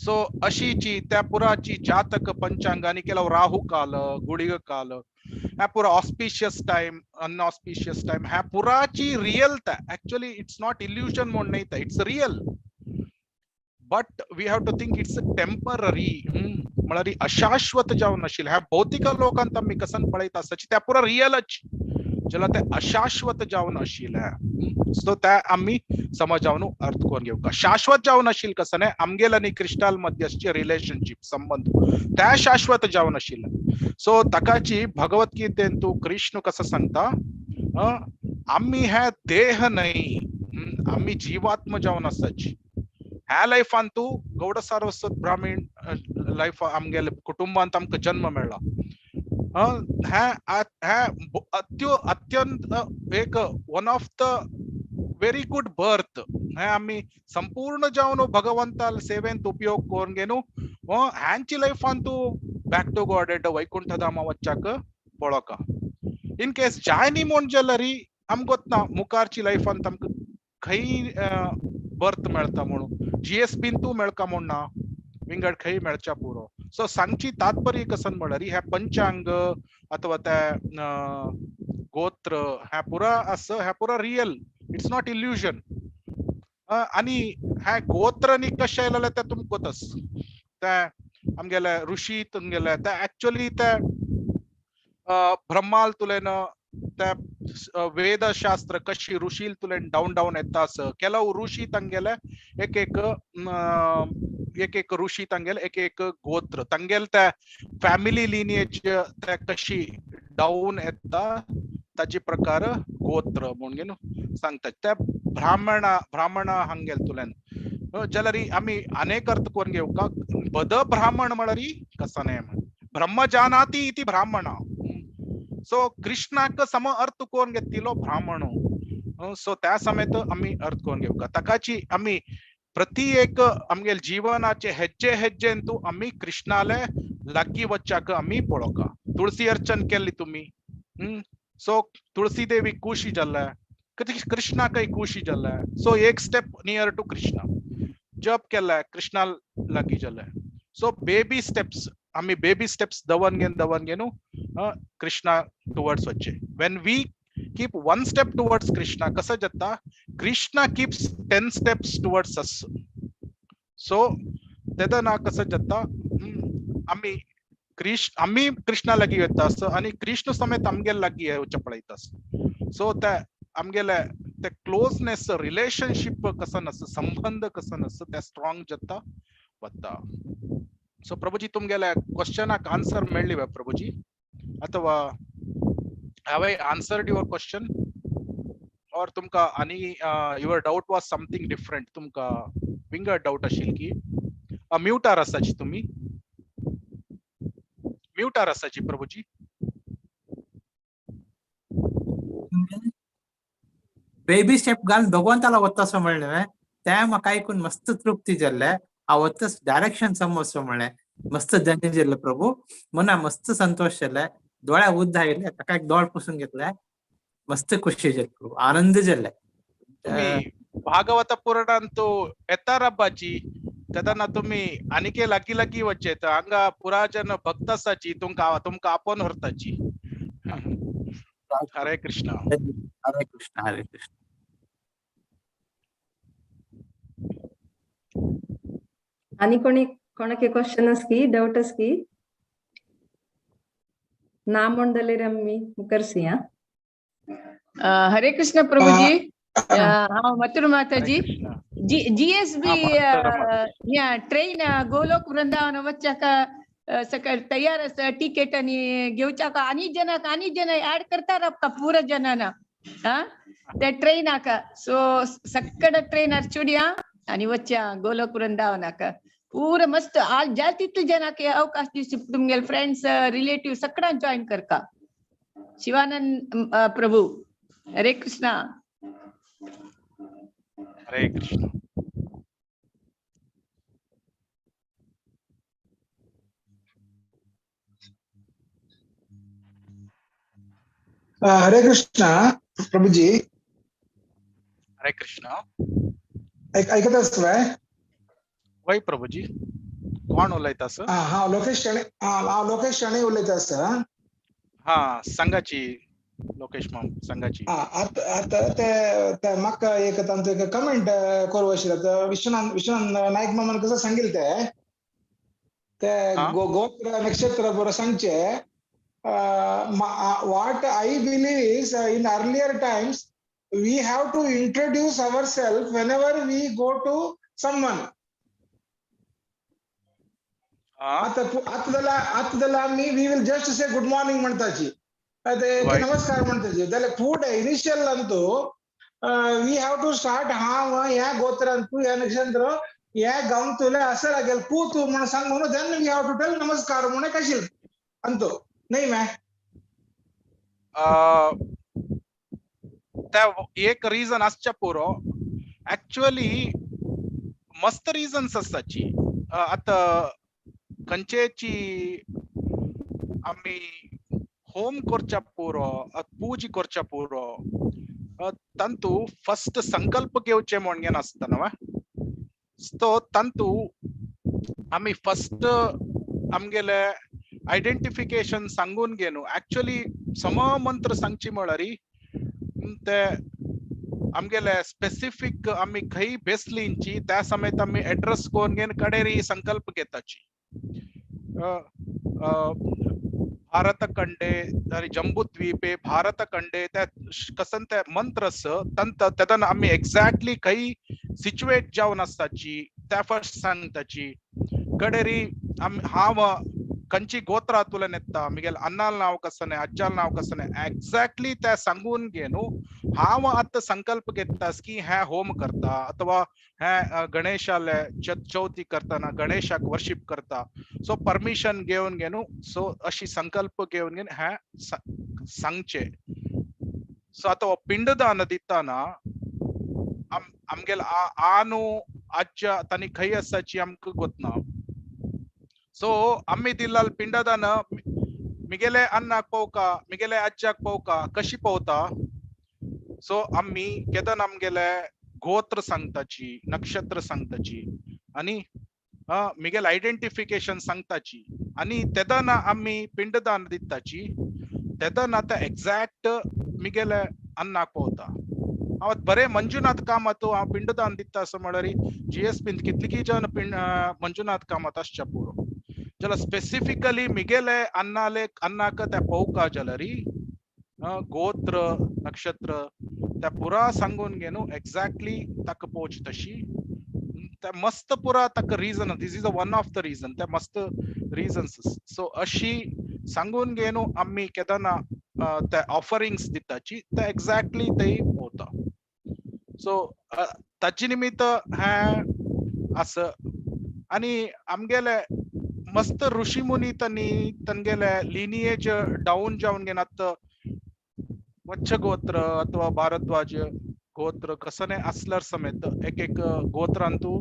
सो अशीची त्या पुराची जातक पंचांग आणि केलं राहू काल गुडिग काल ह्या पुरा ऑस्पिशियस टाइम अनऑस्पिशियस टाइम ह्या पुराची रिअलता ऍक्च्युअली इट्स नॉट इल्युशन म्हणून नाही it's real but we have to think it's temporary म्हळ्यार अशाश्वत जावन आशिल्ले ह्या भौतिक लोकांत आमी कसन पळयता आसताची त्या पुरा रिअलच ज्याला ते अशाश्वत जावन आशिल्ले सो त्या आम्ही समजावन अर्थ करून घेऊ का शाश्वत जावन आशिल्ले कसं नाही आमगेल आणि क्रिस्टल मध्यस्थचे रिलेशनशिप संबंध त्या शाश्वत जावन आशिल्ले सो तकाची भगवद्गीतेन तू कृष्ण कसं सांगता आम्ही ह्या देह नाही आम्ही जीवात्म जावन आसाची ह्या लायफान तू गौड सारस्वत ब्राह्मण लायफ आमगेले कुटुंबांत आमकां जन्म मेळ्ळा अत्यंत एक one of the very good birth हे आम्ही संपूर्ण जावन भगवंताल सेवेंत उपयोग करून घेनु ह्यांची life to back to God at Vaikuntha Dham वच्चाक पळोका इन केस जायनी मोन जलरी आम गोतना मुखारची लाईफ तमक खई बर्थ मेळता म्हणून GSB तू मेळका म्हण ना विंगड खई मेळच्या पुरो सो सांगची तात्पर्य कसन म्हणरी ह्या पंचांग अथवा त्या गोत्र ह्या पुरा रियल इट्स नॉट इल्युजन आणि ह्या गोत्रनी कशा येयलेले ते तुमका कोतस त्या आमगेले ऋषी तुमगेले त्या ऍक्च्युअली त्या ब्रह्माल तुलेन त्या वेदशास्त्र कशी ऋषील तुलेन डाऊन येतास ಕೆಲವು ಋಷಿ ತಂಗೆಲೆ एक ऋषी ತಂಗೆले एक गोत्र ತಂಗೆल त्या फॅमिली लिनिएज त्या कशी डाऊन येता ताची प्रकार गोत्र म्हणून सांगतात त्या ब्राह्मण हंगेल तुलेन जलरी आम्ही अनेक अर्थ करून घेऊ का बद ब्राह्मण म्हणरी कसा नाही ब्रह्म जानाती इति ब्राह्मण सो कृष्णाक सम अर्थ करून घेतलो ब्राह्मण सो त्या समेत आम्ही अर्थ करून घेऊ का तकाची आम्ही प्रति एक आमगेल जीवनाचे हेज्जे हेज्जेंतू आम्ही कृष्णाले लागी वच्चाक आम्ही पळोका तुळसी अर्चन केली तुम्ही सो तुळसी देवी खुशी जाल्ले कृष्णा काही खुशी जाल्ले सो एक स्टेप नियर टू कृष्णा जप केला कृष्णा लागी जाल्ले सो बेबी स्टेप्स आम्ही बेबी स्टेप्स दवन घेनु कृष्णा टुवर्ड्स वच्चे when we keep one step towards Krishna कसं जाता Krishna keeps 10 steps towards us so तेदना कसं जाता आम्ही कृष्णा लागी येतास आणि कृष्ण समेत आमगेल लागी येवचे पळयतास सो त्या आमगेले ते क्लोजनेस रिलेशनशिप कसं नस संबंध कसं नस त्या स्ट्रॉंग जाता वता सो प्रभुजी तुमगेले क्वेश्चनाक आन्सर मेळ्ळी वे प्रभुजी अथवा have I answered your question or तुमका आणि your doubt was something different तुमका विंगर डाऊट असेल की म्यूटार असाची तुम्ही म्यूटार असाची प्रभुजी बेबी स्टेप घालून भगवंताला वत्तासो म्हणले त्या म्हाका ऐकून मस्त तृप्ती जाल्ले आ वत्तस डायरेक्शन समजसो म्हणले मस्त धन्य जाल्ले प्रभू मना मस्त संतोष जाल्ले दोळ्या उद्द आयिल्ले ताका एक दोळ पुसून घेतले मस्त खुशी जाली प्रभू आनंद जाल्ले तुम्ही भागवत पुराणांतू येता रब्बाची तेदना तुम्ही आनिके लागी वच्चे हांगा पुराजन भक्त आसाची तुमका आपण व्हरताची हरे कृष्ण हरे कृष्ण हरे कृष्ण आणि कोणाके क्वेश्चनस की डाउटस की नामंडले रम्मी मुकरसिया हरे कृष्ण प्रभुजी हाँ मथुर माताजी GSB या ट्रेन गोलोक वृंदावन वच्चाका सकल तयार आसा तिकेट आणि घेवच्याका आणि जन ऍड करता का पूरा जनाना हा त्या ट्रेनाका सो सक्कड ट्रेनर चुडिया आणि वच्चा गोलोक वृंदावनाका पूरा मस्त आज जाती जनाके अवकाश दिस तुमगेल फ्रेंड्स रिलेटिव सकड़ा जॉइन करका शिवानंद प्रभु हरे कृष्णा हरे कृष्ण हरे कृष्णा प्रभुजी हरे कृष्ण ऐकत असतोय वय प्रभुजी कोण उलयता सर हा लोकेश शाणे उलयता सर हा संघाची लोकेश माम संघाची आता ते म्हाका एक तांचो एक कमेंट करू आशिल्लो विश्वनाथ नायक मामान कसं सांगिल ते गोत्र नक्षत्र बरोबर सांगचे what I believe is in earlier times we have to introduce ourselves whenever we go to someone आतदला आम्ही we will just say good morning म्हणताची नमस्कार म्हणताची जाल्यार फूड इनिशियल अंतू वी हॅव टू स्टार्ट हांव ह्या गोत्रांतू ह्या नक्षत्र ह्या गांव तुला असं लागेल तू म्हणून सांग म्हणून then we have to tell नमस्कार म्हणून कशील अंतो नाही मॅ त्या एक रिझन असच्या पुरो ऍक्च्युअली मस्त रिझन्स असताची आता खंयचेची आम्ही होम करच्या पुरो पूजी करच्या पुरो तंतू फर्स्ट संकल्प घेवचे म्हणून असता नवा तो तंतू आम्ही फर्स्ट आमगेले आयडेंटिफिकेशन सांगून घेनु ऍक्च्युअली सम मंत्र सांगची म्हळ्यार ते आमगेले स्पेसिफिक आम्ही खंय बेसलींची त्या समेत आम्ही एड्रेस कोण घेन कडेरी संकल्प घेताची भारत खंडे जम्बू द्वीपे भारत खंडे त्या कसन ते मंत्रस तंत तेदन आम्ही एक्झॅक्टली खंय सिच्युएट जावन आसताची त्या फर्स्ट सांगताची कडेरी हांव खंयची गोत्रा तुलन येता मिगेल अन्नाल नाव कसने अज्जाल नाव कसने एक्झॅक्टली त्या सांगून घेनु हांव आतां संकल्प घेतास की हे होम करता अथवा हे गणेशाले चवथी करतना गणेशाक वर्शिप करता सो परमिशन घेवन घेनु सो अशी संकल्प घेवन घेन हे सांगचे सो आता पिंडदान दिताना आमगेल आनु आज्जा तांणी खंय आसाची आमकां गोतना सो आम्ही दिल्लाल पिंडदान मिगेले अन्नाक पवका मिगेले आज्जाक पवका कशी पवता सो आम्ही केदन आमगेले गोत्र सांगताची नक्षत्र सांगताची आणि मिगेल आयडेंटिफिकेशन सांगताची आणि तेदन आम्ही पिंडदान दिताची तेदन आता एक्झॅक्ट मिगेले अन्नाक पवता हांव बरे मंजुनाथ कामत हांव पिंडदान दिता असं म्हळ्यार GSB कितलीं जन मंजुनाथ कामत आसच्या पुरो जाल्यार स्पेसिफिकली मिगेले अन्नाक त्या पवका जाल्यार गोत्र नक्षत्र त्या पुरा सांगून घेनु एक्झॅक्टली ताका पोच तशी त्या मस्त पुरा ताका reason this is one of the reason त्या मस्त रिजन्स सो अशी सांगून घेनु आम्ही केदना त्या ऑफरिंग्स दिताची त्या एक्झॅक्टली ते पोवता सो ताचे निमित्त हे अस आणि आमगेले मस्त ऋषी मुनी तनगेले लिनिएज डाउन जावन घेनात वच्छ गोत्र अथवा भारद्वाज गोत्र कसने असल्यार समेत एक गोत्रांतू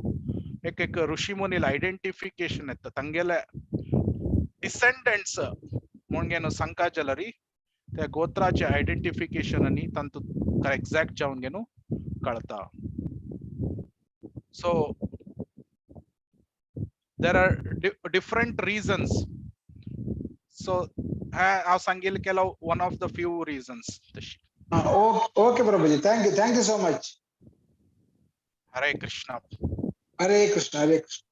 एक ऋषी मुनील आयडेंटिफिकेशन येता तांगेले डिसेंडेंट्स म्हण घेन सांगता जाल्यार त्या गोत्राचे आयडेंटिफिकेशन आणि तांतू एक्झॅक्ट जावन घेनु कळता so there are different reasons so I sangil kela one of the few reasons okay Prabhuji, thank you so much. Hare Krishna. Hare Krishna, Hare Krishna.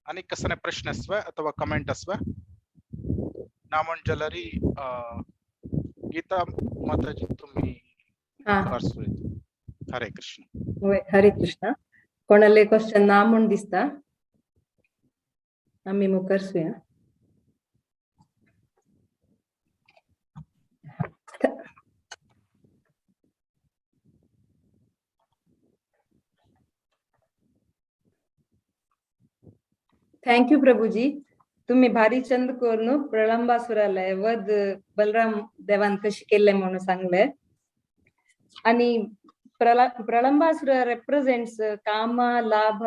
आणि कसने प्रश्न असव अथवा कमेंट असव नामन जलरी गीता माताजी तुम्ही हरे कृष्ण. हरे कृष्ण. कोणाले क्वेश्चन ना म्हण दिसता आम्ही मुकरसूया. Thank you Prabhuji. तुम्ही भारी चंद करून प्रलंबासुराला वध बलराम देवान कशी केले म्हणून सांगले. आणि प्रलंबासुर रेप्रेझेंट्स काम लाभ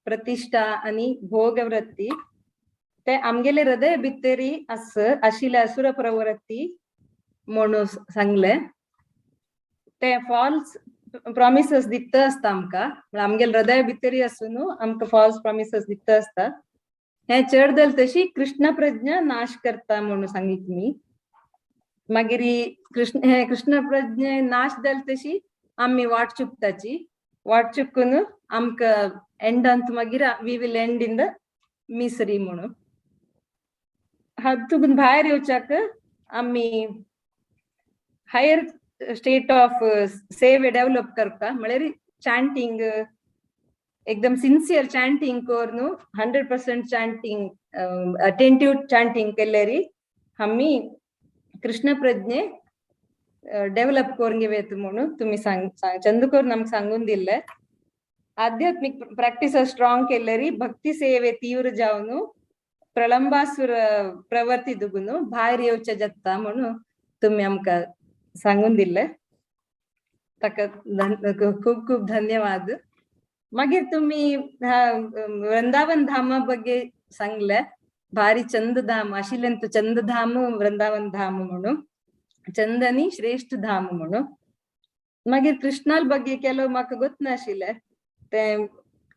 प्रतिष्ठा आणि भोगवृत्ती ते आमगेले हृदय भितरी आशिल्ले असुर प्रवृत्ती म्हणून सांगले. ते फॉल्स प्रॉमिसेस दिता असता आमकां आमगेले हृदय भितरी असून आमकां फॉल्स प्रॉमिसेस दिता असता. हे चड जाल तशी कृष्ण प्रज्ञा नाश करता म्हणून सांगित मी. मागीर कृष्ण प्रज्ञा नाश जाल तशी आम्ही वाट चुकताची. वाट चुकून आमकां एंडांत मागीर we will end in the misery म्हणून. हातून भायर येवच्याक आम्ही higher state of save develop करता म्हळ्यार चॅन्टिंग एकदम सिन्सियर चॅन्टिंग करून 100% चॅन्टिंग अटेंटिव्ह चॅन्टिंग केल्यारी आम्ही कृष्ण प्रज्ञे डेव्हलप करून घेऊयात म्हणून तुम्ही चंद करून आमकां सांगून दिले. आध्यात्मिक प्रॅक्टिस स्ट्रॉंग केलेरी भक्ती सेवे तीव्र जावन प्रलंबासूर प्रवर्ती दुगुन भायर येवचे जाता म्हणून तुम्ही आमका सांगून दिले ताका खूप खूप धन्यवाद. मागीर तुम्ही वृंदावन धामा बग्गे सांगले भारी चंद धाम आशिल्लें तू चंद धाम वृंदावन धाम म्हणून चंदनी श्रेष्ठ धाम म्हणून. मागीर कृष्णाल बग्गे केलो म्हाका गोत नाशिल्ले ते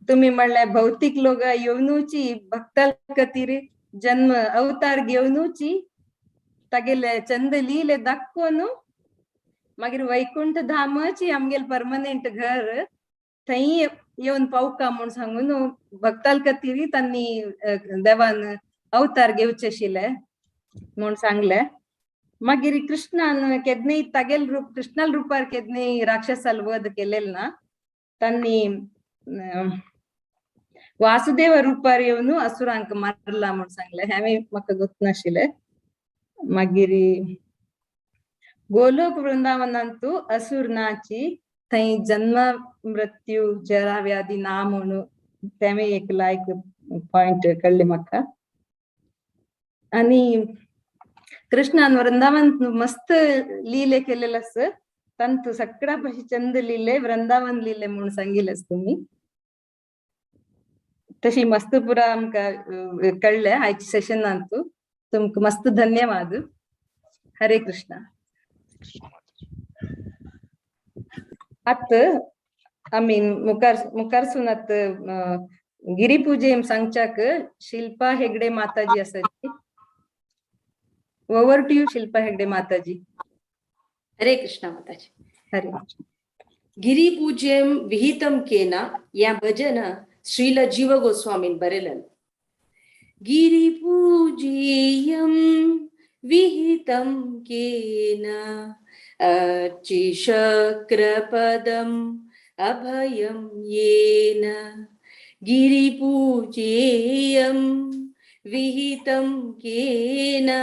तुम्ही म्हणले भौतिक लोक येवनूची भक्ताल खातीर जन्म अवतार घेवनूची तागेले चंद लीले दाखोवन मागीर वैकुंठ धामाची आमगेल परमनेंट घर थंय येवन पावका म्हूण सांगून भक्ताल खातीर तांणी देवान अवतार घेवचे आशिल्ले म्हूण सांगले. मागीर कृष्णान केदनय तागेल रूप कृष्णाल रुपार केदनय राक्षसाल वध केलेल ना तांणी वासुदेव रुपार येवन असुरांक मारला म्हूण सांगले हांवें म्हाका गोत नाशिल्ले. मागीर गोलोक वृंदावनांतू असुर नाची थंय जन्म मृत्यू जरा व्याधी ना म्हणून तें एक लायक पॉइंट कळ्ळे म्हाका. आनी कृष्णान वृंदावन मस्त लीले केलेले आस तांतू सगळ्या पशी चंद लीले वृंदावन लीले म्हणून सांगिल्लेस तुम्ही तशी मस्त पुरा आमका कळ्ळे आयच्या सेशनांतू. तुमका मस्त धन्यवाद. हरे कृष्णा. आत आमी मुखारसून आत गिरीपूजे सांगच्याक शिल्पा हेगडे माताजी आसा. Over to you Shilpa Hegde माताजी. हरे कृष्णा माताजी. हरे गिरी पूज्यम विहितम केना या भजन श्रील जीव गोस्वामीन बरेलन. गिरी पूजेयम विहितम केना अर्चिशक्रपदम अभयम येन. गिरी पूजेयम विहितम केना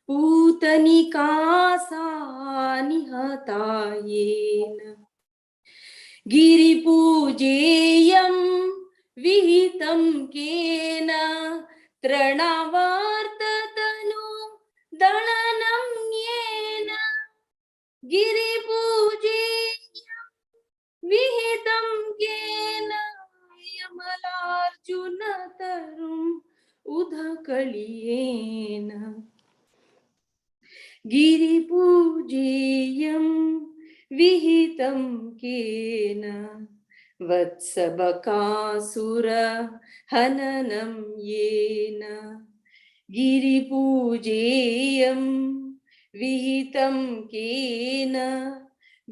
पूतनिकासा निहतायेन. गिरिपूजेयं विहितं केन तृणावर्ततनु दलनं येन. गिरिपूजेयं विहितं केन यमलार्जुन तरुं उदकलियेन. गिरिपूजेयं विहितं केन वत्सबकासुर हननं येन. गिरिपूजेयं विहितं केन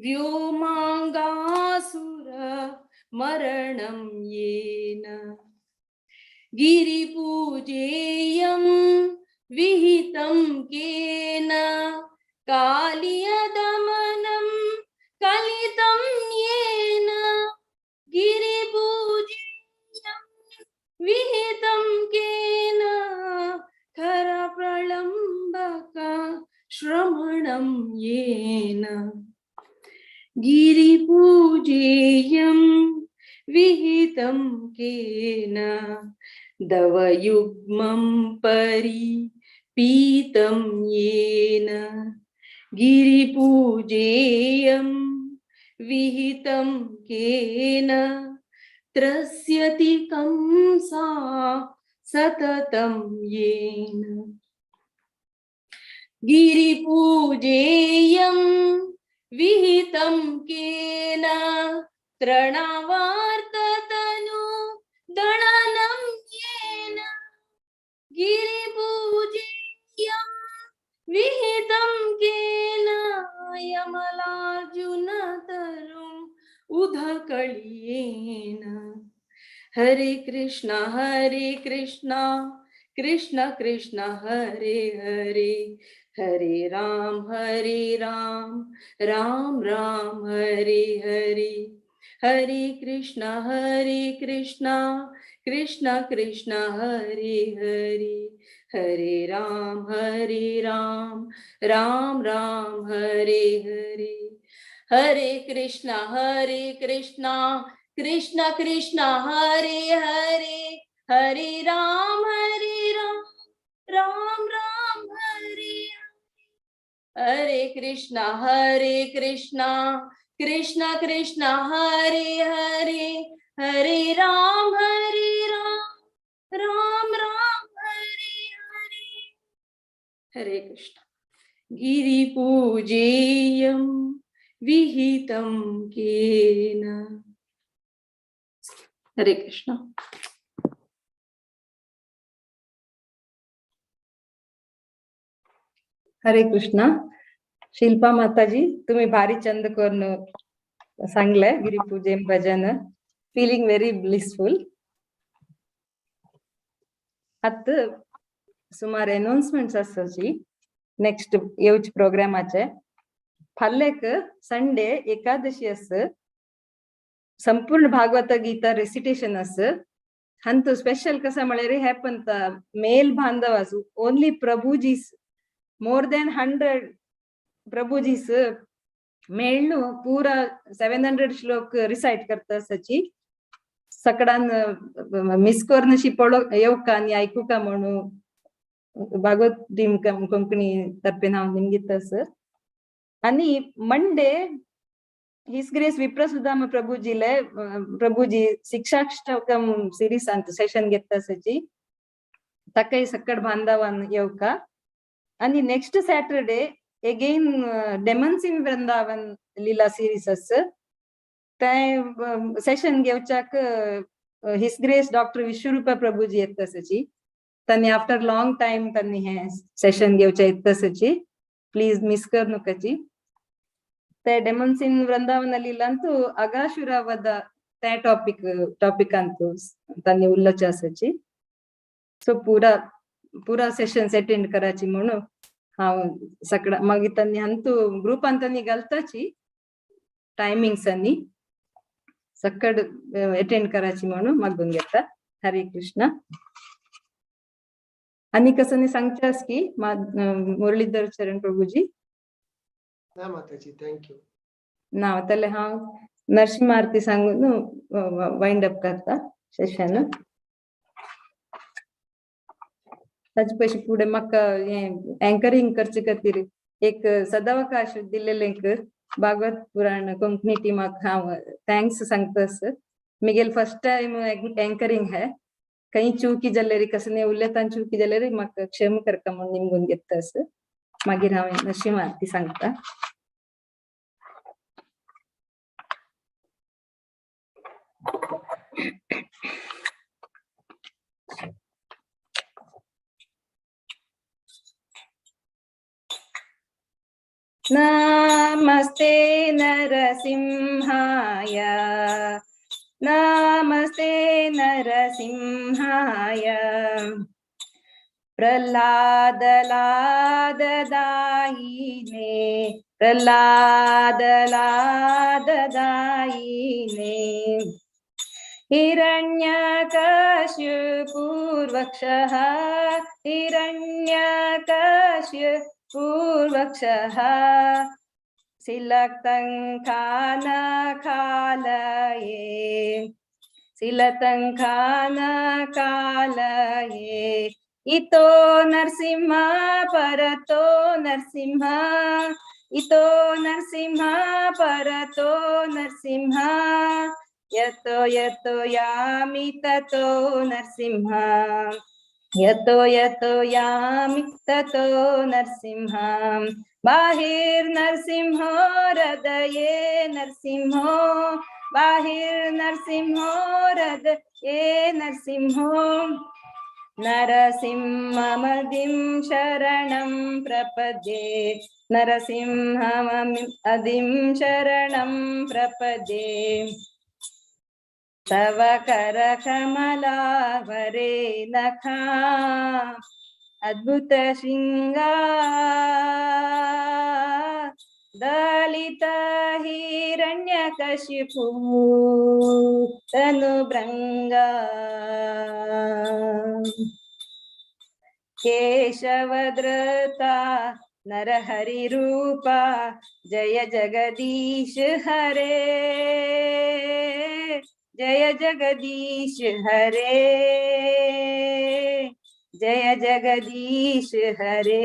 व्योमांगासुर मरणं येन. गिरिपूजेयं विहितं केन कालियदमनं कलितं येन. गिरिपूजेयं विहितं केन खरप्रलम्बक श्रमणं येन. गिरिपूजेयं विहितं केन दवयुग्मं परिपीतं येन. गिरिपूजेयं विहितं केन त्रस्यति कंसा सततं येन. गिरिपूजेयं विहितं केन तृणावर्ततनु दलनं येन. गिरिपूजेयं विहितं केन यमलार्जुन तरुं उदकलियेन. हरे कृष्णा कृष्ण कृष्ण हरे हरे हरे राम राम राम हरे हरे. हरे कृष्णा कृष्ण कृष्ण हरे हरे हरे राम राम राम हरे हरे. हरे कृष्णा कृष्ण कृष्ण हरे हरे हरे राम राम राम हरे हरे कृष्ण कृष्ण कृष्ण हरे हरे हरे राम राम राम हरे हरे हरे कृष्ण गिरिपूजेयं विहितं केन हरे कृष्ण हरे कृष्ण शिल्पा माताजी तुम्ही भारी चंद करून सांगलंय गिरिपूजे भजन फीलिंग व्हेरी ब्लिसफुल आत सुमार अनाउन्समेंट्स आसाची नेक्स्ट येवच प्रोग्रामाचे फाल्लेक संडे एकादशी आस संपूर्ण भागवत गीता रेसिटेशन आस हंतु स्पेशल कसा म्हळ्यार हेपन मेल बांधव आसू ओनली प्रभुजीस मोर देन 100 प्रभुजीस मेळ्ळू पूरा 700 श्लोक रिसाइट करता आसाची सकडान मिस कोरनशी पळो येवका आनी आयकुका म्हणू भागवत टीम कोंकणी तर्फेन हांव निमगीता सर आनी मंडे हिस ग्रेस विप्रसुदाम प्रभुजी शिक्षाष्टकम सिरीज अंत सेशन घेता आसाची ताकाय सकड बांधवान येवका आनी next Saturday again demons in Vrindavan lila series आस ते सेशन घेवच्याक his grace doctor Vishwarupa Prabhuji येता आसाची तांणी आफ्टर लॉंग टाइम तांणी हे सेशन घेवचे येता आसाची प्लीज मिस कर नकाची ते डेमन्स इन वृंदावन लीलांतू अगाशुरा वध ते टॉपिकांतू तांणी उल्लोवचे आसाची सो पुरा सेशन्स अटेंड कराची म्हणून हांव सकड़ा मागीर तांणी हंतू ग्रुपान तांणी घालताची टायमिंग्स आनी सकड अटेंड कराची म्हणून मागून घेता हरे कृष्ण आनी कसं सांगचास की मुरलीधर चरण प्रभुजी ना माताजी थँक्यू ना ताले हांव नरसिंह आरती सांगून वाइंड अप करता सेशन ताचे पयशे फुडें म्हाका एंकरिंग करचे खातीर एक सदावकाश दिल्लेले भागवत पुराण कोंकणी टीमाक हांव थँक्स सांगता sir Miguel first time anchoring है काही चुकी जाल्यार कसं उलयताना चुकी जाल्यार म्हाका क्षम करता म्हणून निमगून घेता सर मागीर हांव नरसिंह आरती सांगता नमस्ते नरसिंहाय नमस्ते नरसिंहाय प्रह्लाद लाद दायिने प्रह्लाद लाद दायिने हिरण्यकश्यपूर्वक्षः हिरण्यकश्यपूर्वक्षः सिलतंखानकालये इतो नरसिंह परतो नरसिंह इतो नरसिंह परतो नरसिंह यतो यतो यामि ततो नरसिंह यतो यतो यामि ततो नरसिंह बाहिर्नरसिंहो हृदये नरसिंहो बाहिर्नरसिंहो हृदये नरसिंहो नरसिंहमदिं शरणं प्रपद्ये नरसिंहमदिं शरणं प्रपद्ये तव करकमलावरे नखा अद्भुत शृंगा दलित हिरण्यकशिपु तनुभृंगा केशवधृता नरहरि रूपा जय जगदीश हरे जय जगदीश हरे, जय जगदीश हरे,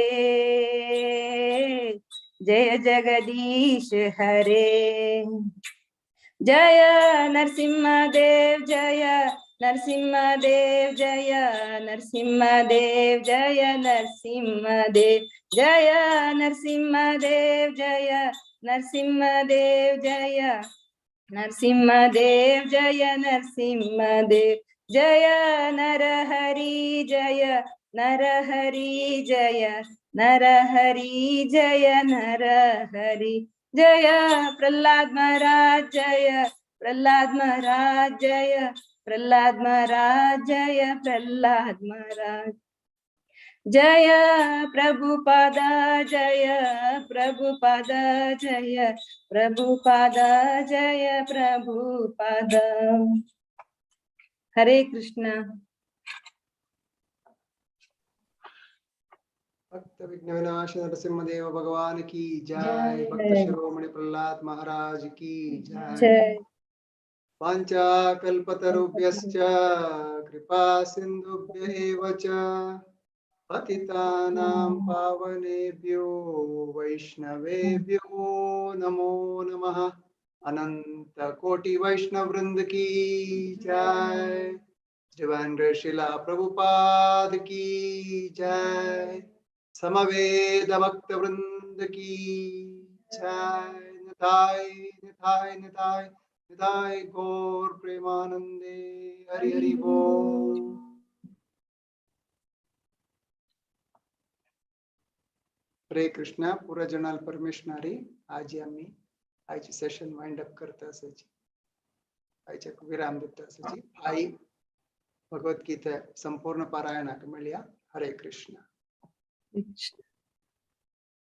जय जगदीश हरे। जय नरसिंहदेव जय नरसिंहदेव जय नरसिंहदेव जय नरसिंहदेव जय नरसिंहदेव जय नरसिंहदेव जय नरसिंहदेव जय नरसिंहदेव जय नरहरि जय नरहरि जय नरहरि जय नरहरि जय प्रहलाद महाराज जय प्रहलाद महाराज जय प्रहलाद महाराज जय प्रहलाद महाराज जय प्रभुपाद जय प्रभुपाद जय प्रभुपाद जय प्रभुपाद। हरे कृष्ण। भक्त विघ्न विनाश नरसिंहदेव भगवान की जय। भक्त शिरोमणि प्रहलाद महाराज की जय। जय। वाञ्छा कल्पतरुभ्यश्च कृपा सिन्धुभ्य एव च पतितानां पावनेभ्यो वैष्णवेभ्यो नमो नमः। अनंत कोटि वैष्णव वृंद की जय। श्रीवान शिला प्रभुपाद की जय। समवेद भक्त वृंद की जय। निताय निताय निताय निताय गौर प्रेमानंदे। हरि हरि बोल। हरे कृष्णा। पुरा जनाल परमेश्वरी आज आम्ही आजचे सेशन वाइंड अप करता आसाची, आयच्या विराम दिता आसाची। आई भगवत गीता संपूर्ण पारायणाक मेळया। हरे कृष्ण।